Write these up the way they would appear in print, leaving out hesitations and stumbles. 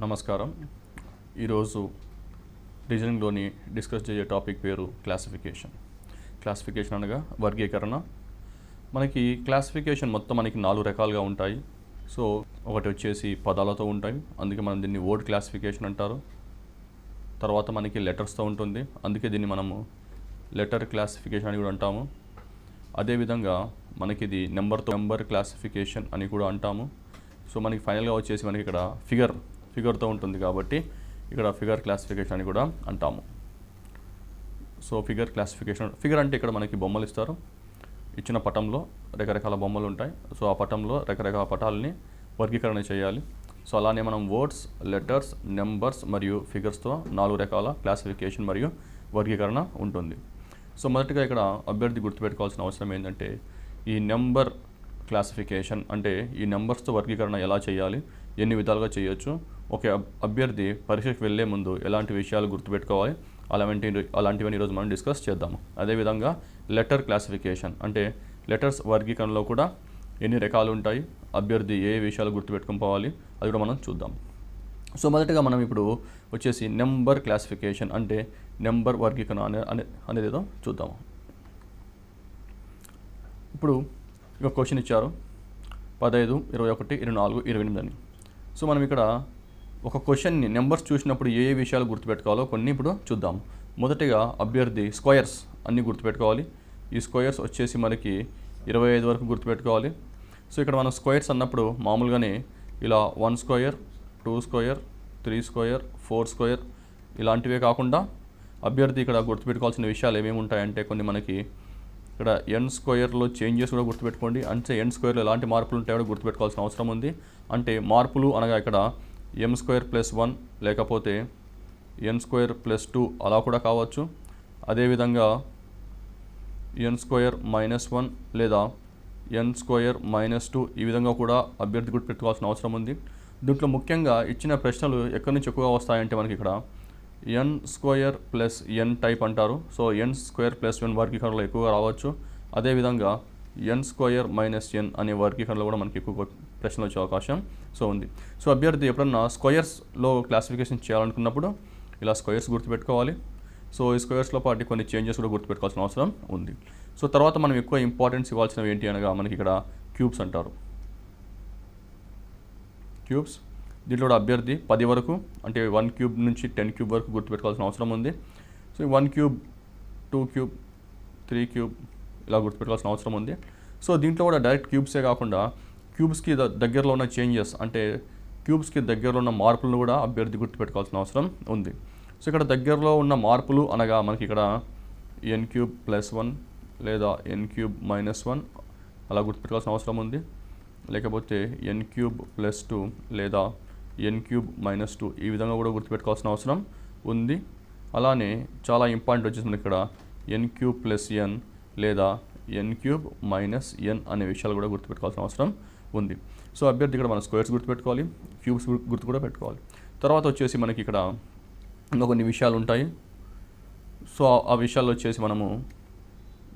నమస్కారం. ఈరోజు రీజనింగ్లోని డిస్కస్ చేసే టాపిక్ పేరు క్లాసిఫికేషన్. క్లాసిఫికేషన్ అనగా వర్గీకరణ. మనకి క్లాసిఫికేషన్ మొత్తం మనకి 4 రకాలుగా ఉంటాయి. సో ఒకటి వచ్చేసి పదాలతో ఉంటాయి, అందుకే మనం దీన్ని వర్డ్ క్లాసిఫికేషన్ అంటారు. తర్వాత మనకి లెటర్స్తో ఉంటుంది, అందుకే దీన్ని మనము లెటర్ క్లాసిఫికేషన్ అని కూడా అంటాము. అదేవిధంగా మనకి ఇది నెంబర్ క్లాసిఫికేషన్ అని కూడా అంటాము. సో మనకి ఫైనల్గా వచ్చేసి మనకి ఇక్కడ ఫిగర్తో ఉంటుంది కాబట్టి ఇక్కడ ఫిగర్ క్లాసిఫికేషన్ అని కూడా అంటాము. సో ఫిగర్ క్లాసిఫికేషన్, ఫిగర్ అంటే ఇక్కడ మనకి బొమ్మలు ఇస్తారు. ఇచ్చిన పటంలో రకరకాల బొమ్మలు ఉంటాయి. సో ఆ పటంలో రకరకాల పటాలని వర్గీకరణ చేయాలి. సో అలానే మనం వర్డ్స్, లెటర్స్, నెంబర్స్ మరియు ఫిగర్స్తో 4 రకాల క్లాసిఫికేషన్ మరియు వర్గీకరణ ఉంటుంది. సో మొదటిగా ఇక్కడ అభ్యర్థి గుర్తుపెట్టుకోవాల్సిన అవసరం ఏంటంటే, ఈ నెంబర్ క్లాసిఫికేషన్ అంటే ఈ నెంబర్స్తో వర్గీకరణ ఎలా చేయాలి, ఎన్ని విధాలుగా చేయొచ్చు, ఒక అభ్యర్థి పరీక్షకు వెళ్ళే ముందు ఎలాంటి విషయాలు గుర్తుపెట్టుకోవాలి, అలాంటివన్నీ ఈరోజు మనం డిస్కస్ చేద్దాము. అదేవిధంగా లెటర్ క్లాసిఫికేషన్ అంటే లెటర్స్ వర్గీకరణలో కూడా ఎన్ని రకాలు ఉంటాయి, అభ్యర్థి ఏ విషయాలు గుర్తుపెట్టుకొని పోవాలి, అది కూడా మనం చూద్దాం. సో మొదటగా మనం ఇప్పుడు వచ్చేసి నెంబర్ క్లాసిఫికేషన్ అంటే నెంబర్ వర్గీకరణ అనేది ఏదో చూద్దాము. ఇప్పుడు ఇక క్వశ్చన్ ఇచ్చారు 15, 21, 24, 28 అని. సో మనం ఇక్కడ ఒక క్వశ్చన్ని నెంబర్స్ చూసినప్పుడు ఏ విషయాలు గుర్తుపెట్టుకోవాలో కొన్ని ఇప్పుడు చూద్దాం. మొదటిగా అభ్యర్థి స్క్వేర్స్ అన్నీ గుర్తుపెట్టుకోవాలి. ఈ స్క్వేర్స్ వచ్చేసి మనకి 25 వరకు గుర్తుపెట్టుకోవాలి. సో ఇక్కడ మనం స్క్వేర్స్ అన్నప్పుడు మామూలుగానే ఇలా 1 స్క్వేర్, 2 స్క్వేర్, 3 స్క్వేర్, 4 స్క్వేర్ ఇలాంటివే కాకుండా అభ్యర్థి ఇక్కడ గుర్తుపెట్టుకోవాల్సిన విషయాలు ఏమేమి ఉంటాయంటే, కొన్ని మనకి ఇక్కడ ఎన్ స్క్వేర్లో చేంజెస్ కూడా గుర్తుపెట్టుకోండి. అంటే ఎన్ స్క్వేర్లో ఎలాంటి మార్పులు ఉంటాయో కూడా గుర్తుపెట్టుకోవాల్సిన అవసరం ఉంది. అంటే మార్పులు అనగా ఇక్కడ ఎం స్క్వేర్ ప్లస్ 1 లేకపోతే ఎన్ స్క్వేర్ ప్లస్ 2 అలా కూడా కావచ్చు. అదేవిధంగా ఎన్ స్క్వేర్ మైనస్ 1 లేదా ఎన్ స్క్వేర్ మైనస్ 2 ఈ విధంగా కూడా అభ్యర్థి గుర్తుపెట్టుకోవాల్సిన అవసరం ఉంది. దీంట్లో ముఖ్యంగా ఇచ్చిన ప్రశ్నలు ఎక్కడి నుంచి ఎక్కువగా వస్తాయంటే మనకి ఇక్కడ ఎన్ స్క్వేర్ ప్లస్ ఎన్ టైప్ అంటారు. సో ఎన్ స్క్వేర్ ప్లస్ 1 వర్గీకరణలో ఎక్కువగా రావచ్చు. అదేవిధంగా ఎన్ స్క్వేర్ మైనస్ ఎన్ అనే వర్గీకరణలో కూడా మనకి ఎక్కువ ప్రశ్నలు వచ్చే అవకాశం ఉంది. సో అభ్యర్థి ఎప్పుడన్నా స్క్వేర్స్లో క్లాసిఫికేషన్ చేయాలనుకున్నప్పుడు ఇలా స్క్వేర్స్ గుర్తుపెట్టుకోవాలి. సో ఈ స్క్వేర్స్లో పాటు కొన్ని చేంజెస్ కూడా గుర్తుపెట్టుకోవాల్సిన అవసరం ఉంది. సో తర్వాత మనం ఎక్కువ ఇంపార్టెన్స్ ఇవ్వాల్సినవి ఏంటి అనగా మనకి ఇక్కడ క్యూబ్స్ అంటారు. క్యూబ్స్ దీంట్లో కూడా అభ్యర్థి 10 వరకు అంటే 1 క్యూబ్ నుంచి 10 క్యూబ్ వరకు గుర్తుపెట్టుకోవాల్సిన అవసరం ఉంది. సో 1 క్యూబ్, 2 క్యూబ్, 3 క్యూబ్ ఇలా గుర్తుపెట్టుకోవాల్సిన అవసరం ఉంది. సో దీంట్లో కూడా డైరెక్ట్ క్యూబ్సే కాకుండా క్యూబ్స్కి దగ్గరలో ఉన్న చేంజెస్ అంటే క్యూబ్స్కి దగ్గరలో ఉన్న మార్పులను కూడా అభ్యర్థి గుర్తుపెట్టుకోవాల్సిన అవసరం ఉంది. సో ఇక్కడ దగ్గరలో ఉన్న మార్పులు అనగా మనకి ఇక్కడ ఎన్ క్యూబ్ ప్లస్ 1 లేదా ఎన్ క్యూబ్ మైనస్ 1 అలా గుర్తుపెట్టుకోవాల్సిన అవసరం ఉంది. లేకపోతే ఎన్ క్యూబ్ ప్లస్ 2 లేదా ఎన్ క్యూబ్ మైనస్ 2 ఈ విధంగా కూడా గుర్తుపెట్టుకోవాల్సిన అవసరం ఉంది. అలానే చాలా ఇంపార్టెంట్ వచ్చేసి మనకి ఇక్కడ ఎన్ క్యూబ్ ప్లస్ ఎన్ లేదా ఎన్ క్యూబ్ మైనస్ ఎన్ అనే విషయాలు కూడా గుర్తుపెట్టుకోవాల్సిన అవసరం ఉంది. సో అభ్యర్థి ఇక్కడ మన స్క్వేర్స్ గుర్తుపెట్టుకోవాలి, క్యూబ్స్ గుర్తు కూడా పెట్టుకోవాలి. తర్వాత వచ్చేసి మనకి ఇక్కడ ఇంకా కొన్ని విషయాలు ఉంటాయి. సో ఆ విషయాల్లో వచ్చేసి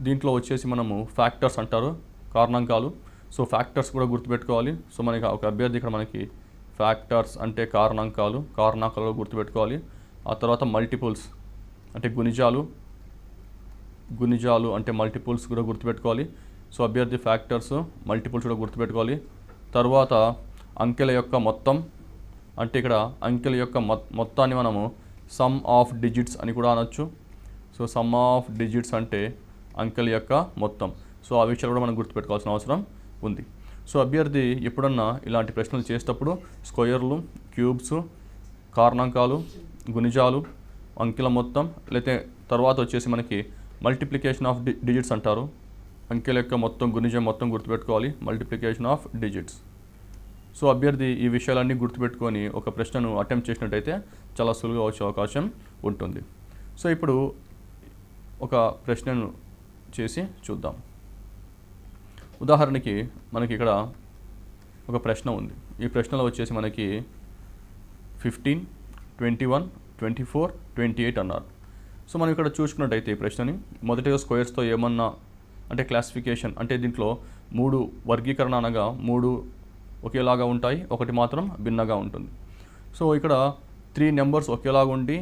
దీంట్లో వచ్చేసి మనము ఫ్యాక్టర్స్ అంటారు, కారణాంకాలు. సో ఫ్యాక్టర్స్ కూడా గుర్తుపెట్టుకోవాలి. సో మనకి ఒక అభ్యర్థి ఇక్కడ మనకి ఫ్యాక్టర్స్ అంటే కారణాంకాలు గుర్తుపెట్టుకోవాలి. ఆ తర్వాత మల్టిపుల్స్ అంటే గుణిజాలు అంటే మల్టిపుల్స్ కూడా గుర్తుపెట్టుకోవాలి. సో అభ్యర్థి ఫ్యాక్టర్స్, మల్టిపుల్స్ కూడా గుర్తుపెట్టుకోవాలి. తర్వాత అంకెల యొక్క మొత్తం అంటే ఇక్కడ అంకెల యొక్క మొత్తాన్ని మనము సమ్ ఆఫ్ డిజిట్స్ అని కూడా అనొచ్చు. సో సమ్ ఆఫ్ డిజిట్స్ అంటే అంకెల యొక్క మొత్తం. సో ఆ విషయాలు కూడా మనం గుర్తుపెట్టుకోవాల్సిన అవసరం ఉంది. సో అభ్యర్థి ఎప్పుడన్నా ఇలాంటి ప్రశ్నలు చేసేటప్పుడు స్క్వేర్లు, క్యూబ్స్, కారణాంకాలు, గుణిజాలు, అంకెల మొత్తం లేకపోతే తర్వాత వచ్చేసి మనకి మల్టిప్లికేషన్ ఆఫ్ డిజిట్స్ అంటారు. అంకెల యొక్క మొత్తం, గుణిజం మొత్తం గుర్తుపెట్టుకోవాలి, మల్టిప్లికేషన్ ఆఫ్ డిజిట్స్. సో అభ్యర్థి ఈ విషయాలన్నీ గుర్తుపెట్టుకొని ఒక ప్రశ్నను అటెంప్ట్ చేసినట్టయితే చాలా సులువుగా వచ్చే అవకాశం ఉంటుంది. సో ఇప్పుడు ఒక ప్రశ్నను చేసి చూద్దాం. ఉదాహరణకి మనకి ఇక్కడ ఒక ప్రశ్న ఉంది. ఈ ప్రశ్నలో వచ్చేసి మనకి 15, 21, 24, 28 అన్నారు. సో మనం ఇక్కడ చూసుకున్నట్టయితే ఈ ప్రశ్నని మొదటిగా స్క్వేర్స్తో ఏమన్నా అంటే క్లాసిఫికేషన్ అంటే దీంట్లో 3 వర్గీకరణ అనగా 3 ఒకేలాగా ఉంటాయి, ఒకటి మాత్రం భిన్నంగా ఉంటుంది. సో ఇక్కడ 3 నెంబర్స్ ఒకేలాగా ఉండి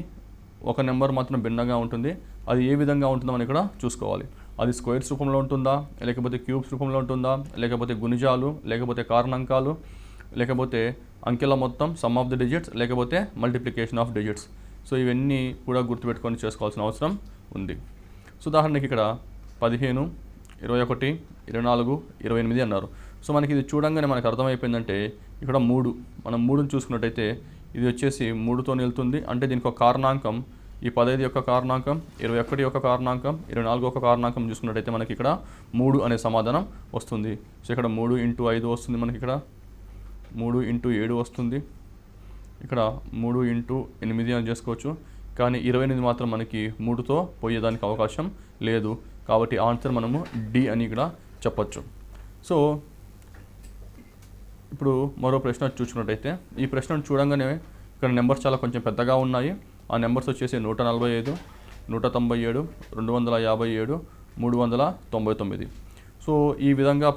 ఒక నెంబర్ మాత్రం భిన్నంగా ఉంటుంది. అది ఏ విధంగా ఉంటుందో మనం ఇక్కడ చూసుకోవాలి. అది స్క్వేర్స్ రూపంలో ఉంటుందా, లేకపోతే క్యూబ్స్ రూపంలో ఉంటుందా, లేకపోతే గుణిజాలు, లేకపోతే కారణాంకాలు, లేకపోతే అంకెల మొత్తం సమ్ ఆఫ్ ది డిజిట్స్, లేకపోతే మల్టిప్లికేషన్ ఆఫ్ డిజిట్స్. సో ఇవన్నీ కూడా గుర్తుపెట్టుకొని చేసుకోవాల్సిన అవసరం ఉంది. సో ఉదాహరణకి ఇక్కడ 15, 21, 24, 28 అన్నారు. సో మనకి ఇది చూడంగానే మనకు అర్థమైపోయిందంటే ఇక్కడ 3 మనం 3ని చూసుకున్నట్టయితే ఇది వచ్చేసి 3తో వెళ్తుంది. అంటే దీనికి ఒక కారణాంకం, ఈ 15 యొక్క కారణాంకం, 21 యొక్క కారణాంకం, 24 యొక్క కారణాంకం చూసుకున్నట్టయితే మనకి ఇక్కడ 3 అనే సమాధానం వస్తుంది. సో ఇక్కడ 3 × 5 వస్తుంది, మనకి ఇక్కడ 3 × 7 వస్తుంది, ఇక్కడ 3 × 8 అని చేసుకోవచ్చు. కానీ 28 మాత్రం మనకి 3తో పోయేదానికి అవకాశం లేదు. కాబట్టి ఆన్సర్ మనము డి అని ఇక్కడ చెప్పచ్చు. సో ఇప్పుడు మరో ప్రశ్న చూసుకున్నట్టయితే ఈ ప్రశ్నను చూడంగానే ఇక్కడ నెంబర్స్ చాలా కొంచెం పెద్దగా ఉన్నాయి. ఆ నెంబర్స్ వచ్చేసి 145, 197, 257, 399. సో ఈ విధంగా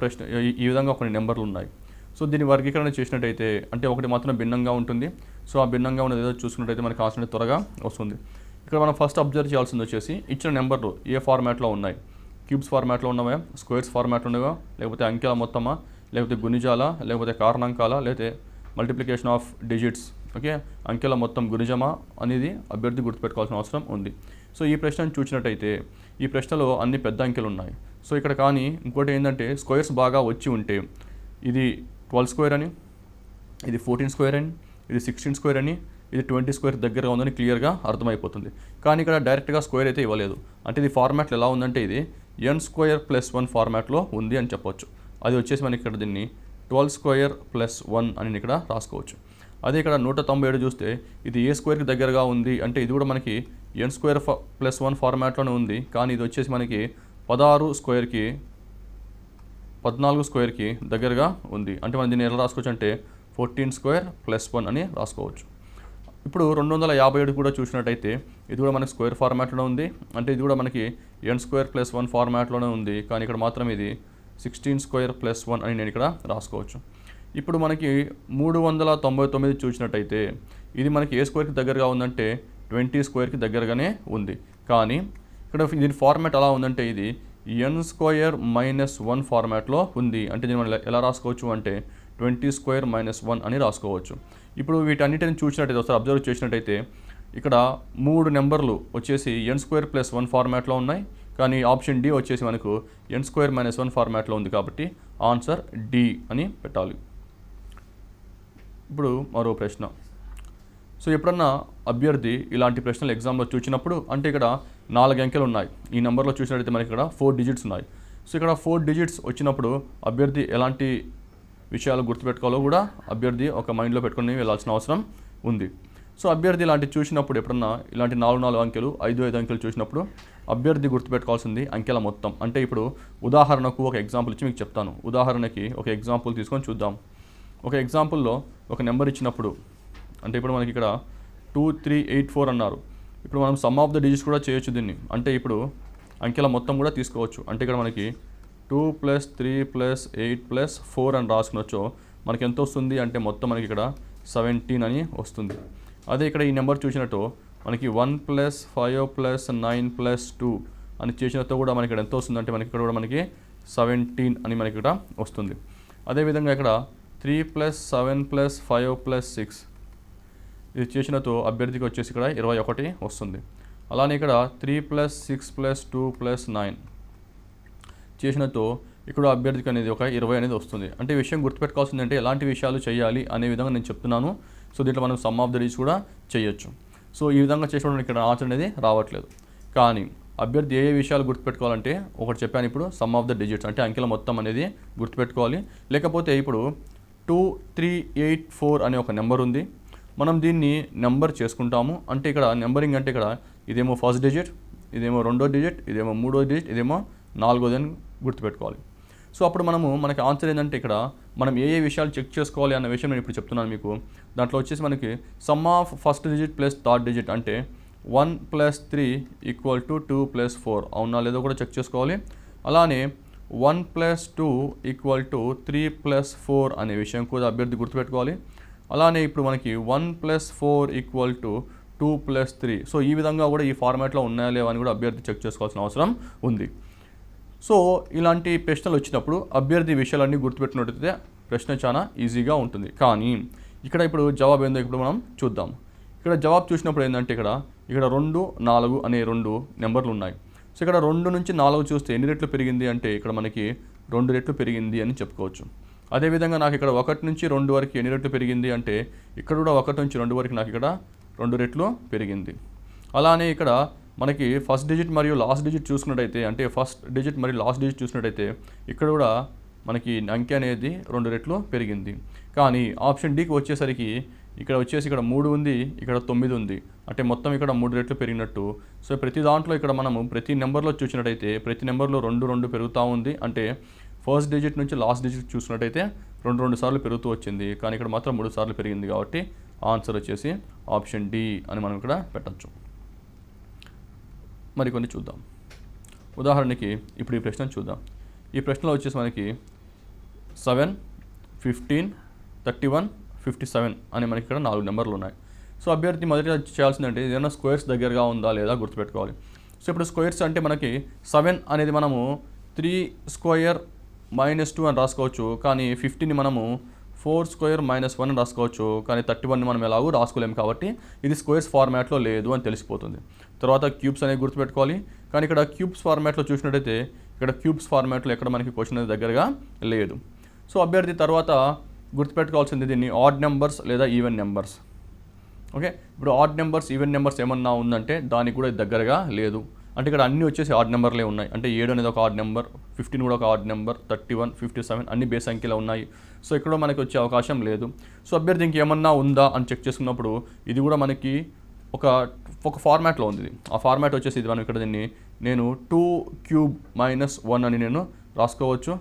కొన్ని నెంబర్లు ఉన్నాయి. సో దీన్ని వర్గీకరణ చేసినట్టయితే అంటే ఒకటి మాత్రం భిన్నంగా ఉంటుంది. సో ఆ భిన్నంగా ఉన్నది ఏదో చూసుకున్నట్టయితే మనకి ఆన్సర్ త్వరగా వస్తుంది. ఇక్కడ మనం ఫస్ట్ అబ్జర్వ్ చేయాల్సింది వచ్చేసి ఇచ్చిన నెంబర్లు ఏ ఫార్మాట్లో ఉన్నాయి. క్యూబ్స్ ఫార్మాట్లో ఉన్నవా, స్క్వేర్స్ ఫార్మాట్లో ఉన్నవా, లేకపోతే అంకెల మొత్తమా, లేకపోతే గుణిజాల, లేకపోతే కారణాంకాల, లేకపోతే మల్టిప్లికేషన్ ఆఫ్ డిజిట్స్. ఓకే, అంకెల మొత్తం గుణిజమా అనేది అభ్యర్థి గుర్తుపెట్టుకోవాల్సిన అవసరం ఉంది. సో ఈ ప్రశ్నను చూసినట్టయితే ఈ ప్రశ్నలో అన్ని పెద్ద అంకెలు ఉన్నాయి. సో ఇక్కడ కానీ ఇంకోటి ఏంటంటే స్క్వేర్స్ బాగా వచ్చి ఉంటే ఇది 12 స్క్వేర్ అని, ఇది 14 స్క్వేర్ అని, ఇది 16 స్క్వేర్ అని, ఇది 20 స్క్వేర్ దగ్గరగా ఉందని క్లియర్గా అర్థమైపోతుంది. కానీ ఇక్కడ డైరెక్ట్గా స్క్వేర్ అయితే ఇవ్వలేదు. అంటే ఇది ఫార్మాట్లో ఎలా ఉందంటే ఇది n² + 1 ఫార్మాట్లో ఉంది అని చెప్పొచ్చు. అది వచ్చేసి మనకి ఇక్కడ దీన్ని 12² + 1 అని ఇక్కడ రాసుకోవచ్చు. అదే ఇక్కడ 197 చూస్తే ఇది ఏ² దగ్గరగా ఉంది. అంటే ఇది కూడా మనకి n² + 1 ఫార్మాట్లోనే ఉంది. కానీ ఇది వచ్చేసి మనకి 14² దగ్గరగా ఉంది. అంటే మనం దీన్ని ఎలా రాసుకోవచ్చు అంటే 14² + 1 అని రాసుకోవచ్చు. ఇప్పుడు 257 కూడా చూసినట్టయితే ఇది కూడా మనకి స్క్వేర్ ఫార్మాట్లోనే ఉంది. అంటే ఇది కూడా మనకి n² + 1 ఫార్మాట్లోనే ఉంది. కానీ ఇక్కడ మాత్రం ఇది 16² + 1 అని నేను ఇక్కడ రాసుకోవచ్చు. ఇప్పుడు మనకి 399 చూసినట్టయితే ఇది మనకి ఏ² దగ్గరగా ఉందంటే 20² దగ్గరగానే ఉంది. కానీ ఇక్కడ దీని ఫార్మాట్ ఎలా ఉందంటే ఇది n² - 1 ఫార్మాట్లో ఉంది. అంటే దీన్ని మనం ఎలా రాసుకోవచ్చు అంటే 20² - 1 అని రాసుకోవచ్చు. ఇప్పుడు వీటన్నిటిని చూసినట్టయితే ఒకసారి అబ్జర్వ్ చేసినట్టయితే ఇక్కడ 3 నెంబర్లు వచ్చేసి n² + 1 ఫార్మాట్లో ఉన్నాయి. కానీ ఆప్షన్ డి వచ్చేసి మనకు n² - 1 ఫార్మాట్లో ఉంది. కాబట్టి ఆన్సర్ డి అని పెట్టాలి. ఇప్పుడు మరో ప్రశ్న. సో ఎప్పుడన్నా అభ్యర్థి ఇలాంటి ప్రశ్నలు ఎగ్జామ్లో చూసినప్పుడు అంటే ఇక్కడ 4 అంకెలు ఉన్నాయి. ఈ నెంబర్లో చూసినట్టయితే మనకి ఇక్కడ 4 డిజిట్స్ ఉన్నాయి. సో ఇక్కడ 4 డిజిట్స్ వచ్చినప్పుడు అభ్యర్థి ఎలాంటి విషయాలు గుర్తుపెట్టుకోవాలో కూడా అభ్యర్థి ఒక మైండ్లో పెట్టుకుని వెళ్ళాల్సిన అవసరం ఉంది. సో అభ్యర్థి ఇలాంటి చూసినప్పుడు ఎప్పుడన్నా ఇలాంటి 4 అంకెలు 5 అంకెలు చూసినప్పుడు అభ్యర్థి గుర్తుపెట్టుకోవాల్సింది అంకెల మొత్తం. అంటే ఇప్పుడు ఉదాహరణకు ఒక ఎగ్జాంపుల్ ఇచ్చి మీకు చెప్తాను. ఉదాహరణకి ఒక ఎగ్జాంపుల్ తీసుకొని చూద్దాం. ఒక ఎగ్జాంపుల్లో ఒక నెంబర్ ఇచ్చినప్పుడు అంటే ఇప్పుడు మనకి ఇక్కడ 2384 అన్నారు. ఇప్పుడు మనం సమ్ ఆఫ్ ద డిజిట్స్ కూడా చేయొచ్చు దీన్ని. అంటే ఇప్పుడు అంకెల మొత్తం కూడా తీసుకోవచ్చు. అంటే ఇక్కడ మనకి 2 + 3 + 8 + 4 అని రాసుకునొచ్చు. మనకి ఎంత వస్తుంది అంటే మొత్తం మనకి ఇక్కడ 17 అని వస్తుంది. అదే ఇక్కడ ఈ నెంబర్ చూసినట్టు మనకి 1 + 5 + 9 + 2 అని చేసినట్టు కూడా మనకి ఇక్కడ ఎంత వస్తుంది అంటే మనకి ఇక్కడ కూడా మనకి 17 అని మనకి ఇక్కడ వస్తుంది. అదేవిధంగా ఇక్కడ 3 + 7 + 5 + 6 ఇది చేసినతో అభ్యర్థికి వచ్చేసి ఇక్కడ 21 వస్తుంది. అలానే ఇక్కడ 3 + 6 + 2 + 9 చేసినతో ఇక్కడ అభ్యర్థికి అనేది ఒక 20 అనేది వస్తుంది. అంటే ఈ విషయం గుర్తుపెట్టుకోవాల్సింది అంటే ఎలాంటి విషయాలు చేయాలి అనే విధంగా నేను చెప్తున్నాను. సో దీంట్లో మనం సమ్ ఆఫ్ ద డిజిట్స్ కూడా చేయొచ్చు. సో ఈ విధంగా చేసినప్పుడు ఇక్కడ ఆన్సర్ అనేది రావట్లేదు. కానీ అభ్యర్థి ఏ విషయాలు గుర్తుపెట్టుకోవాలంటే ఒకటి చెప్పాను. ఇప్పుడు సమ్ ఆఫ్ ద డిజిట్స్ అంటే అంకెల మొత్తం అనేది గుర్తుపెట్టుకోవాలి. లేకపోతే ఇప్పుడు 2384 అనే ఒక నెంబర్ ఉంది. మనం దీన్ని నెంబర్ చేసుకుంటాము. అంటే ఇక్కడ నెంబరింగ్ అంటే ఇక్కడ ఇదేమో ఫస్ట్ డిజిట్, ఇదేమో రెండో డిజిట్, ఇదేమో మూడో డిజిట్, ఇదేమో నాలుగోది అని గుర్తుపెట్టుకోవాలి. సో అప్పుడు మనకి ఆన్సర్ ఏంటంటే ఇక్కడ మనం ఏ విషయాలు చెక్ చేసుకోవాలి అన్న విషయం నేను ఇప్పుడు చెప్తున్నాను మీకు. దాంట్లో వచ్చేసి మనకి some of first digit plus third digit అంటే 1 + 3 = 2 + 4 అవునా లేదో కూడా చెక్ చేసుకోవాలి. అలానే 1 + 2 = 3 + 4 అనే విషయం కూడా అభ్యర్థి గుర్తుపెట్టుకోవాలి. అలానే ఇప్పుడు మనకి 1 + 4 = 2 + 3. సో ఈ విధంగా కూడా ఈ ఫార్మాట్లో ఉన్నాయా లేవా అని కూడా అభ్యర్థి చెక్ చేసుకోవాల్సిన అవసరం ఉంది. సో ఇలాంటి ప్రశ్నలు వచ్చినప్పుడు అభ్యర్థి విషయాలన్నీ గుర్తుపెట్టినట్టయితే ప్రశ్న చాలా ఈజీగా ఉంటుంది. కానీ ఇక్కడ ఇప్పుడు జవాబు ఏందో ఇప్పుడు మనం చూద్దాం. ఇక్కడ జవాబు చూసినప్పుడు ఏంటంటే ఇక్కడ 2, 4 అనే 2 నెంబర్లు ఉన్నాయి. సో ఇక్కడ 2 నుంచి 4 చూస్తే ఎన్ని రెట్లు పెరిగింది అంటే ఇక్కడ మనకి 2 రెట్లు పెరిగింది అని చెప్పుకోవచ్చు. అదేవిధంగా నాకు ఇక్కడ 1 నుంచి 2 వరకు ఎన్ని రెట్లు పెరిగింది అంటే ఇక్కడ కూడా 1 నుంచి 2 వరకు నాకు ఇక్కడ 2 రెట్లు పెరిగింది. అలానే ఇక్కడ మనకి ఫస్ట్ డిజిట్ మరియు లాస్ట్ డిజిట్ చూసుకున్నట్టయితే అంటే ఫస్ట్ డిజిట్ మరియు లాస్ట్ డిజిట్ చూసినట్టయితే ఇక్కడ కూడా మనకి అంకె అనేది 2 రెట్లు పెరిగింది. కానీ ఆప్షన్ డికి వచ్చేసరికి ఇక్కడ 3 ఉంది, ఇక్కడ 9 ఉంది. అంటే మొత్తం ఇక్కడ 3 రెట్లు పెరిగినట్టు. సో ప్రతి దాంట్లో ఇక్కడ మనము ప్రతి నెంబర్లో చూసినట్టయితే ప్రతి నెంబర్లో 2 పెరుగుతూ ఉంది. అంటే ఫస్ట్ డిజిట్ నుంచి లాస్ట్ డిజిట్ చూసినట్టయితే 2 సార్లు పెరుగుతూ వచ్చింది. కానీ ఇక్కడ మాత్రం 3 సార్లు పెరిగింది. కాబట్టి ఆన్సర్ వచ్చేసి ఆప్షన్ డి అని మనం ఇక్కడ పెట్టచ్చు. మరికొన్ని చూద్దాం. ఉదాహరణకి ఇప్పుడు ఈ ప్రశ్న చూద్దాం. ఈ ప్రశ్నలో వచ్చేసి మనకి 7, 15, 31, 57 అని మనకి ఇక్కడ 4 నెంబర్లు ఉన్నాయి. సో అభ్యర్థి మొదటిగా చేయాల్సిందంటే ఏదైనా స్క్వేర్స్ దగ్గరగా ఉందా లేదా గుర్తుపెట్టుకోవాలి. సో ఇప్పుడు స్క్వేర్స్ అంటే మనకి 7 అనేది మనము 3² - 2 అని రాసుకోవచ్చు. కానీ 15ని మనము 4² - 1 అని రాసుకోవచ్చు. కానీ 31ని మనం ఎలాగో రాసుకోలేము కాబట్టి ఇది స్క్వేర్స్ ఫార్మాట్లో లేదు అని తెలిసిపోతుంది. తర్వాత క్యూబ్స్ అనేవి గుర్తుపెట్టుకోవాలి. కానీ ఇక్కడ క్యూబ్స్ ఫార్మాట్లో చూసినట్టయితే ఇక్కడ క్యూబ్స్ ఫార్మాట్లో ఎక్కడ మనకి క్వశ్చన్ అనేది దగ్గరగా లేదు. సో అభ్యర్థి తర్వాత గుర్తుపెట్టుకోవాల్సింది దీన్ని ఆడ్ నెంబర్స్ లేదా ఈవెన్ నెంబర్స్. ఓకే, ఇప్పుడు ఆడ్ నెంబర్స్ ఈవెన్ నెంబర్స్ ఏమన్నా ఉందంటే దానికి కూడా దగ్గరగా లేదు. అంటే ఇక్కడ అన్నీ వచ్చేసి ఆడ్ నెంబర్లే ఉన్నాయి. అంటే 7 అనేది ఒక ఆడ్ నెంబర్, 15 కూడా ఒక ఆడ్ నెంబర్, 31, 57 అన్ని బేస్ సంఖ్యలో ఉన్నాయి. సో ఇక్కడ మనకి వచ్చే అవకాశం లేదు. సో అభ్యర్థి ఇంకేమన్నా ఉందా అని చెక్ చేసుకున్నప్పుడు ఇది కూడా మనకి ఒక ఫార్మాట్లో ఉంది. ఆ ఫార్మాట్ వచ్చేసి ఇది మనం ఇక్కడ దీన్ని నేను 2³ - 1 అని నేను రాసుకోవచ్చు.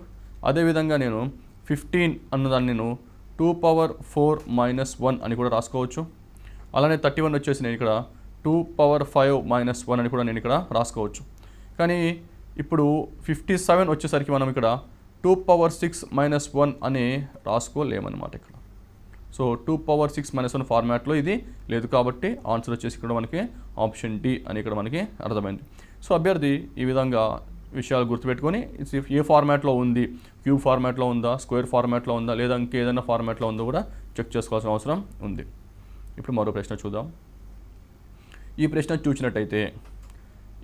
అదేవిధంగా నేను 15 అన్నదాన్ని నేను 2⁴ - 1 అని కూడా రాసుకోవచ్చు. అలానే 31 వచ్చేసి నేను ఇక్కడ 2⁵ - 1 అని కూడా నేను ఇక్కడ రాసుకోవచ్చు. కానీ ఇప్పుడు 57 వచ్చేసరికి మనం ఇక్కడ 2⁶ - 1 అని రాసుకోలేమన్నమాట ఇక్కడ. సో 2⁶ - 1 ఫార్మాట్లో ఇది లేదు కాబట్టి ఆన్సర్ వచ్చేసి ఇక్కడ మనకి ఆప్షన్ డి అని ఇక్కడ మనకి అర్థమైంది. సో అభ్యర్థి ఈ విధంగా విషయాలు గుర్తుపెట్టుకొని ఏ ఫార్మాట్లో ఉంది, క్యూబ్ ఫార్మాట్లో ఉందా, స్క్వేర్ ఫార్మాట్లో ఉందా లేదా ఇంకేదైనా ఫార్మాట్లో ఉందో కూడా చెక్ చేసుకోవాల్సిన అవసరం ఉంది. ఇప్పుడు మరో ప్రశ్న చూద్దాం. ఈ ప్రశ్న చూసినట్టయితే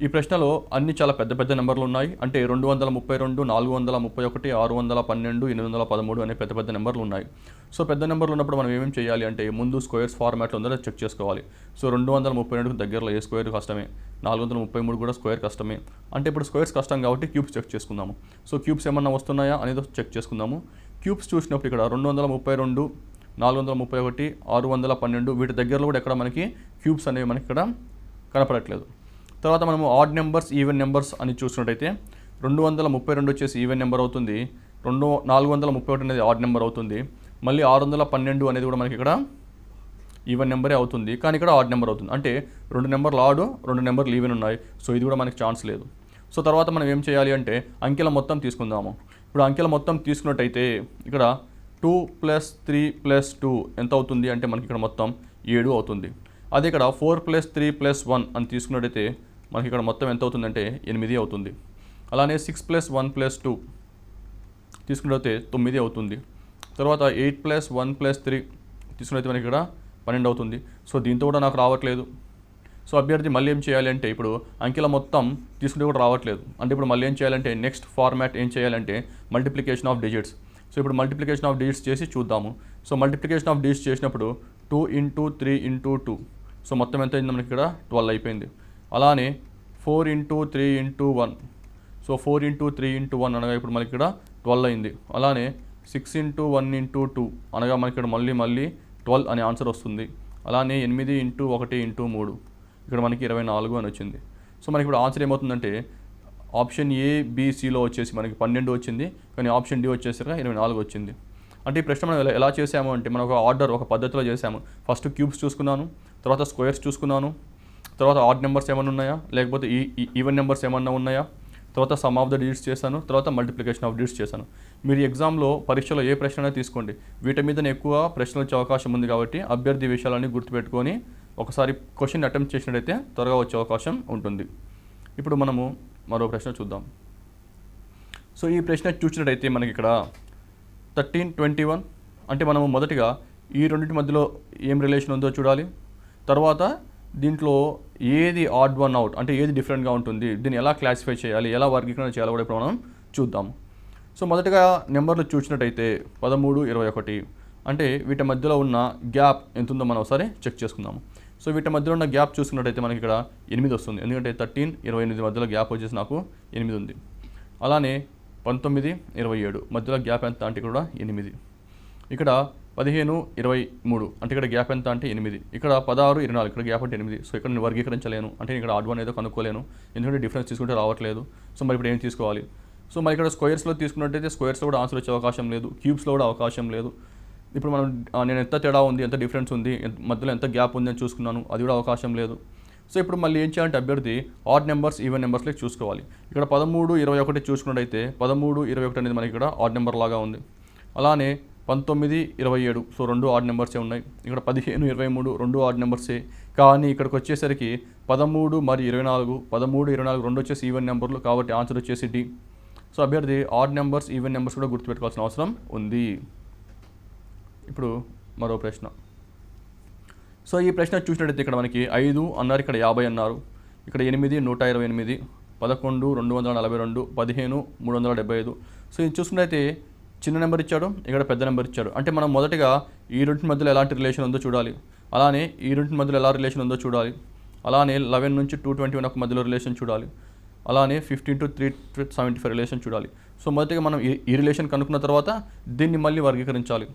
ఈ ప్రశ్నలో అన్ని చాలా పెద్ద పెద్ద నెంబర్లు ఉన్నాయి. అంటే 232, 431, 612, 813 అనే పెద్ద పెద్ద నెంబర్లు ఉన్నాయి. సో పెద్ద నెంబర్లు ఉన్నప్పుడు మనం ఏమేమి చేయాలి అంటే ముందు స్క్వేర్స్ ఫార్మాట్లో ఉందో చెక్ చేసుకోవాలి. సో 232 దగ్గరలో ఏ స్క్వేర్ కష్టమే, 433 కూడా స్క్వేర్ కష్టమే. అంటే ఇప్పుడు స్క్వేర్స్ కష్టం కాబట్టి క్యూబ్స్ చెక్ చేసుకుందాము. సో క్యూబ్స్ ఏమన్నా వస్తున్నాయా అనేది చెక్ చేసుకుందాము. క్యూబ్స్ చూసినప్పుడు ఇక్కడ 232, 431, 612 వీటి దగ్గరలో కూడా ఎక్కడ మనకి క్యూబ్స్ అనేవి మనకి ఇక్కడ కనపడట్లేదు. తర్వాత మనము ఆడ్ నెంబర్స్ ఈవెన్ నెంబర్స్ అని చూసినట్టయితే 232 వచ్చేసి ఈవెన్ నెంబర్ అవుతుంది, 431 అనేది ఆడ్ నెంబర్ అవుతుంది, మళ్ళీ 612 అనేది కూడా మనకి ఇక్కడ ఈవెన్ నెంబరే అవుతుంది. కానీ ఇక్కడ ఆడ్ నెంబర్ అవుతుంది. అంటే 2 నెంబర్లు ఆడ్, 2 నెంబర్లు ఈవెన్ ఉన్నాయి. సో ఇది కూడా మనకి ఛాన్స్ లేదు. సో తర్వాత మనం ఏం చేయాలి అంటే అంకెల మొత్తం తీసుకుందాము. ఇప్పుడు అంకెల మొత్తం తీసుకున్నట్టయితే ఇక్కడ 2 + 3 + 2 ఎంత అవుతుంది అంటే మనకి ఇక్కడ మొత్తం 7 అవుతుంది. అదే ఇక్కడ 4 + 3 + 1 అని తీసుకున్నట్టయితే మనకి ఇక్కడ మొత్తం ఎంత అవుతుందంటే 8 అవుతుంది. అలానే 6 + 1 + 2 తీసుకున్నట్టయితే 9 అవుతుంది. తర్వాత 8 + 1 + 3 తీసుకున్నట్టయితే మనకి ఇక్కడ 12 అవుతుంది. సో దీంతో కూడా నాకు రావట్లేదు. సో అభ్యర్థి మళ్ళీ ఏం చేయాలి అంటే ఇప్పుడు అంకెల మొత్తం తీసుకుంటే కూడా రావట్లేదు. అంటే ఇప్పుడు మళ్ళీ ఏం చేయాలంటే నెక్స్ట్ ఫార్మాట్ ఏం చేయాలంటే మల్టిప్లికేషన్ ఆఫ్ డిజిట్స్. సో ఇప్పుడు మల్టిప్లికేషన్ ఆఫ్ డిజిట్స్ చేసి చూద్దాము. సో మల్టిప్లికేషన్ ఆఫ్ డిజిట్స్ చేసినప్పుడు 2 × 3 × 2 సో మొత్తం ఎంత అయింది మనకి ఇక్కడ 12 అయిపోయింది. అలానే 4 × 3 × 1 సో 4 × 3 × 1 అనగా ఇప్పుడు మనకి ఇక్కడ 12 అయింది. అలానే 6 × 1 × 2 అనగా మనకి ఇక్కడ మళ్ళీ 12 అనే ఆన్సర్ వస్తుంది. అలానే 8 × 1 × 3 ఇక్కడ మనకి 24 అని వచ్చింది. సో మనకి ఇప్పుడు ఆన్సర్ ఏమవుతుందంటే ఆప్షన్ ఏ బీసీలో వచ్చేసి మనకి 12 వచ్చింది, కానీ ఆప్షన్ డి వచ్చేసరికి 24 వచ్చింది. అంటే ఈ ప్రశ్న మనం ఎలా చేసాము అంటే మనం ఒక ఆర్డర్ ఒక పద్ధతిలో చేసాము. ఫస్ట్ క్యూబ్స్ చూసుకున్నాను, తర్వాత స్క్వేర్స్ చూసుకున్నాను, తర్వాత ఆడ్ నెంబర్స్ ఏమైనా ఉన్నాయా లేకపోతే ఈవెన్ నెంబర్స్ ఏమన్నా ఉన్నాయా, తర్వాత సమ్ ఆఫ్ ద డిజిట్స్ చేశాను, తర్వాత మల్టిప్లికేషన్ ఆఫ్ డిజిట్స్ చేశాను. మీరు ఎగ్జామ్లో పరీక్షలో ఏ ప్రశ్న అయినా తీసుకోండి, వీటి మీదనే ఎక్కువ ప్రశ్నలు వచ్చే అవకాశం ఉంది కాబట్టి అభ్యర్థి విషయాలన్నీ గుర్తుపెట్టుకొని ఒకసారి క్వశ్చన్ అటెంప్ట్ చేసినట్టయితే త్వరగా వచ్చే అవకాశం ఉంటుంది. ఇప్పుడు మనము మరో ప్రశ్న చూద్దాం. సో ఈ ప్రశ్న చూసినట్టయితే మనకి ఇక్కడ 1321 అంటే మనము మొదటిగా ఈ రెండింటి మధ్యలో ఏం రిలేషన్ ఉందో చూడాలి. తర్వాత దీంట్లో ఏది ఆడ్ వన్ అవుట్ అంటే ఏది డిఫరెంట్గా ఉంటుంది, దీన్ని ఎలా క్లాసిఫై చేయాలి, ఎలా వర్గీకరణ చేయాలో కూడా ఇప్పుడు మనం చూద్దాం. సో మొదటగా నెంబర్లు చూసినట్టయితే 13, 21 అంటే వీటి మధ్యలో ఉన్న గ్యాప్ ఎంత ఉందో మనం ఒకసారి చెక్ చేసుకుందాము. సో వీటి మధ్యలో ఉన్న గ్యాప్ చూసుకున్నట్టయితే మనకి ఇక్కడ 8 వస్తుంది, ఎందుకంటే 13, 28 మధ్యలో గ్యాప్ వచ్చేసి నాకు 8 ఉంది. అలానే 19, 27 మధ్యలో గ్యాప్ ఎంత అంటే ఇక్కడ 8. ఇక్కడ 15, 23 అంటే ఇక్కడ గ్యాప్ ఎంత అంటే 8. ఇక్కడ 16, 24 ఇక్కడ గ్యాప్ అంటే 8. సో ఇక్కడ నేను వర్గీకరించలేను, అంటే ఇక్కడ ఆడ్ వన్ ఏదో కనుక్కోలేను, ఎందుకంటే డిఫరెన్స్ తీసుకుంటే రావట్లేదు. సో మరి ఇప్పుడు ఏం తీసుకోవాలి? సో మరి ఇక్కడ స్క్వేర్స్లో తీసుకున్నట్టయితే స్క్వేర్స్లో కూడా ఆన్సర్ వచ్చే అవకాశం లేదు, క్యూబ్స్లో కూడా అవకాశం లేదు. ఇప్పుడు మనం నేను ఎంత తేడా ఉంది, ఎంత డిఫరెన్స్ ఉంది, మధ్యలో ఎంత గ్యాప్ ఉంది అని చూసుకున్నాను, అది కూడా అవకాశం లేదు. సో ఇప్పుడు మళ్ళీ ఏం చేయాలంటే అభ్యర్థి ఆడ్ నెంబర్స్ ఈవెన్ నెంబర్స్లోకి చూసుకోవాలి. ఇక్కడ 13, 21 చూసుకున్నట్టయితే 13, 21 అనేది మనకి ఇక్కడ ఆడ్ నెంబర్ లాగా ఉంది. అలానే 19, 27 సో రెండు ఆడ్ నెంబర్సే ఉన్నాయి. ఇక్కడ 15, 23 రెండు ఆడ్ నెంబర్సే. కానీ ఇక్కడికి వచ్చేసరికి 13 మరియు 24, 13, 24 రెండు వచ్చేసి ఈవెన్ నెంబర్లు, కాబట్టి ఆన్సర్ వచ్చేసి డి. సో అభ్యర్థి ఆడ్ నెంబర్స్ ఈవెన్ నెంబర్స్ కూడా గుర్తుపెట్టుకోవాల్సిన అవసరం ఉంది. ఇప్పుడు మరో ప్రశ్న. సో ఈ ప్రశ్న చూసినట్టయితే ఇక్కడ మనకి 5 అన్నారు, ఇక్కడ 50 అన్నారు, ఇక్కడ 8, 128, 11, 242, 15, 375. సో ఇది చూసుకున్నట్టయితే చిన్న నెంబర్ ఇచ్చాడు, ఇక్కడ పెద్ద నెంబర్ ఇచ్చాడు. అంటే మనం మొదటగా ఈ రెండింటి మధ్యలో ఎలాంటి రిలేషన్ ఉందో చూడాలి, అలానే ఈ రెండింటి మధ్యలో ఎలా రిలేషన్ ఉందో చూడాలి, అలానే 11 నుంచి 221 మధ్యలో రిలేషన్ చూడాలి, అలానే 15 to 375 రిలేషన్ చూడాలి. సో మొదటిగా మనం ఈ రిలేషన్ కనుక్కున్న తర్వాత దీన్ని మళ్ళీ వర్గీకరించాలి.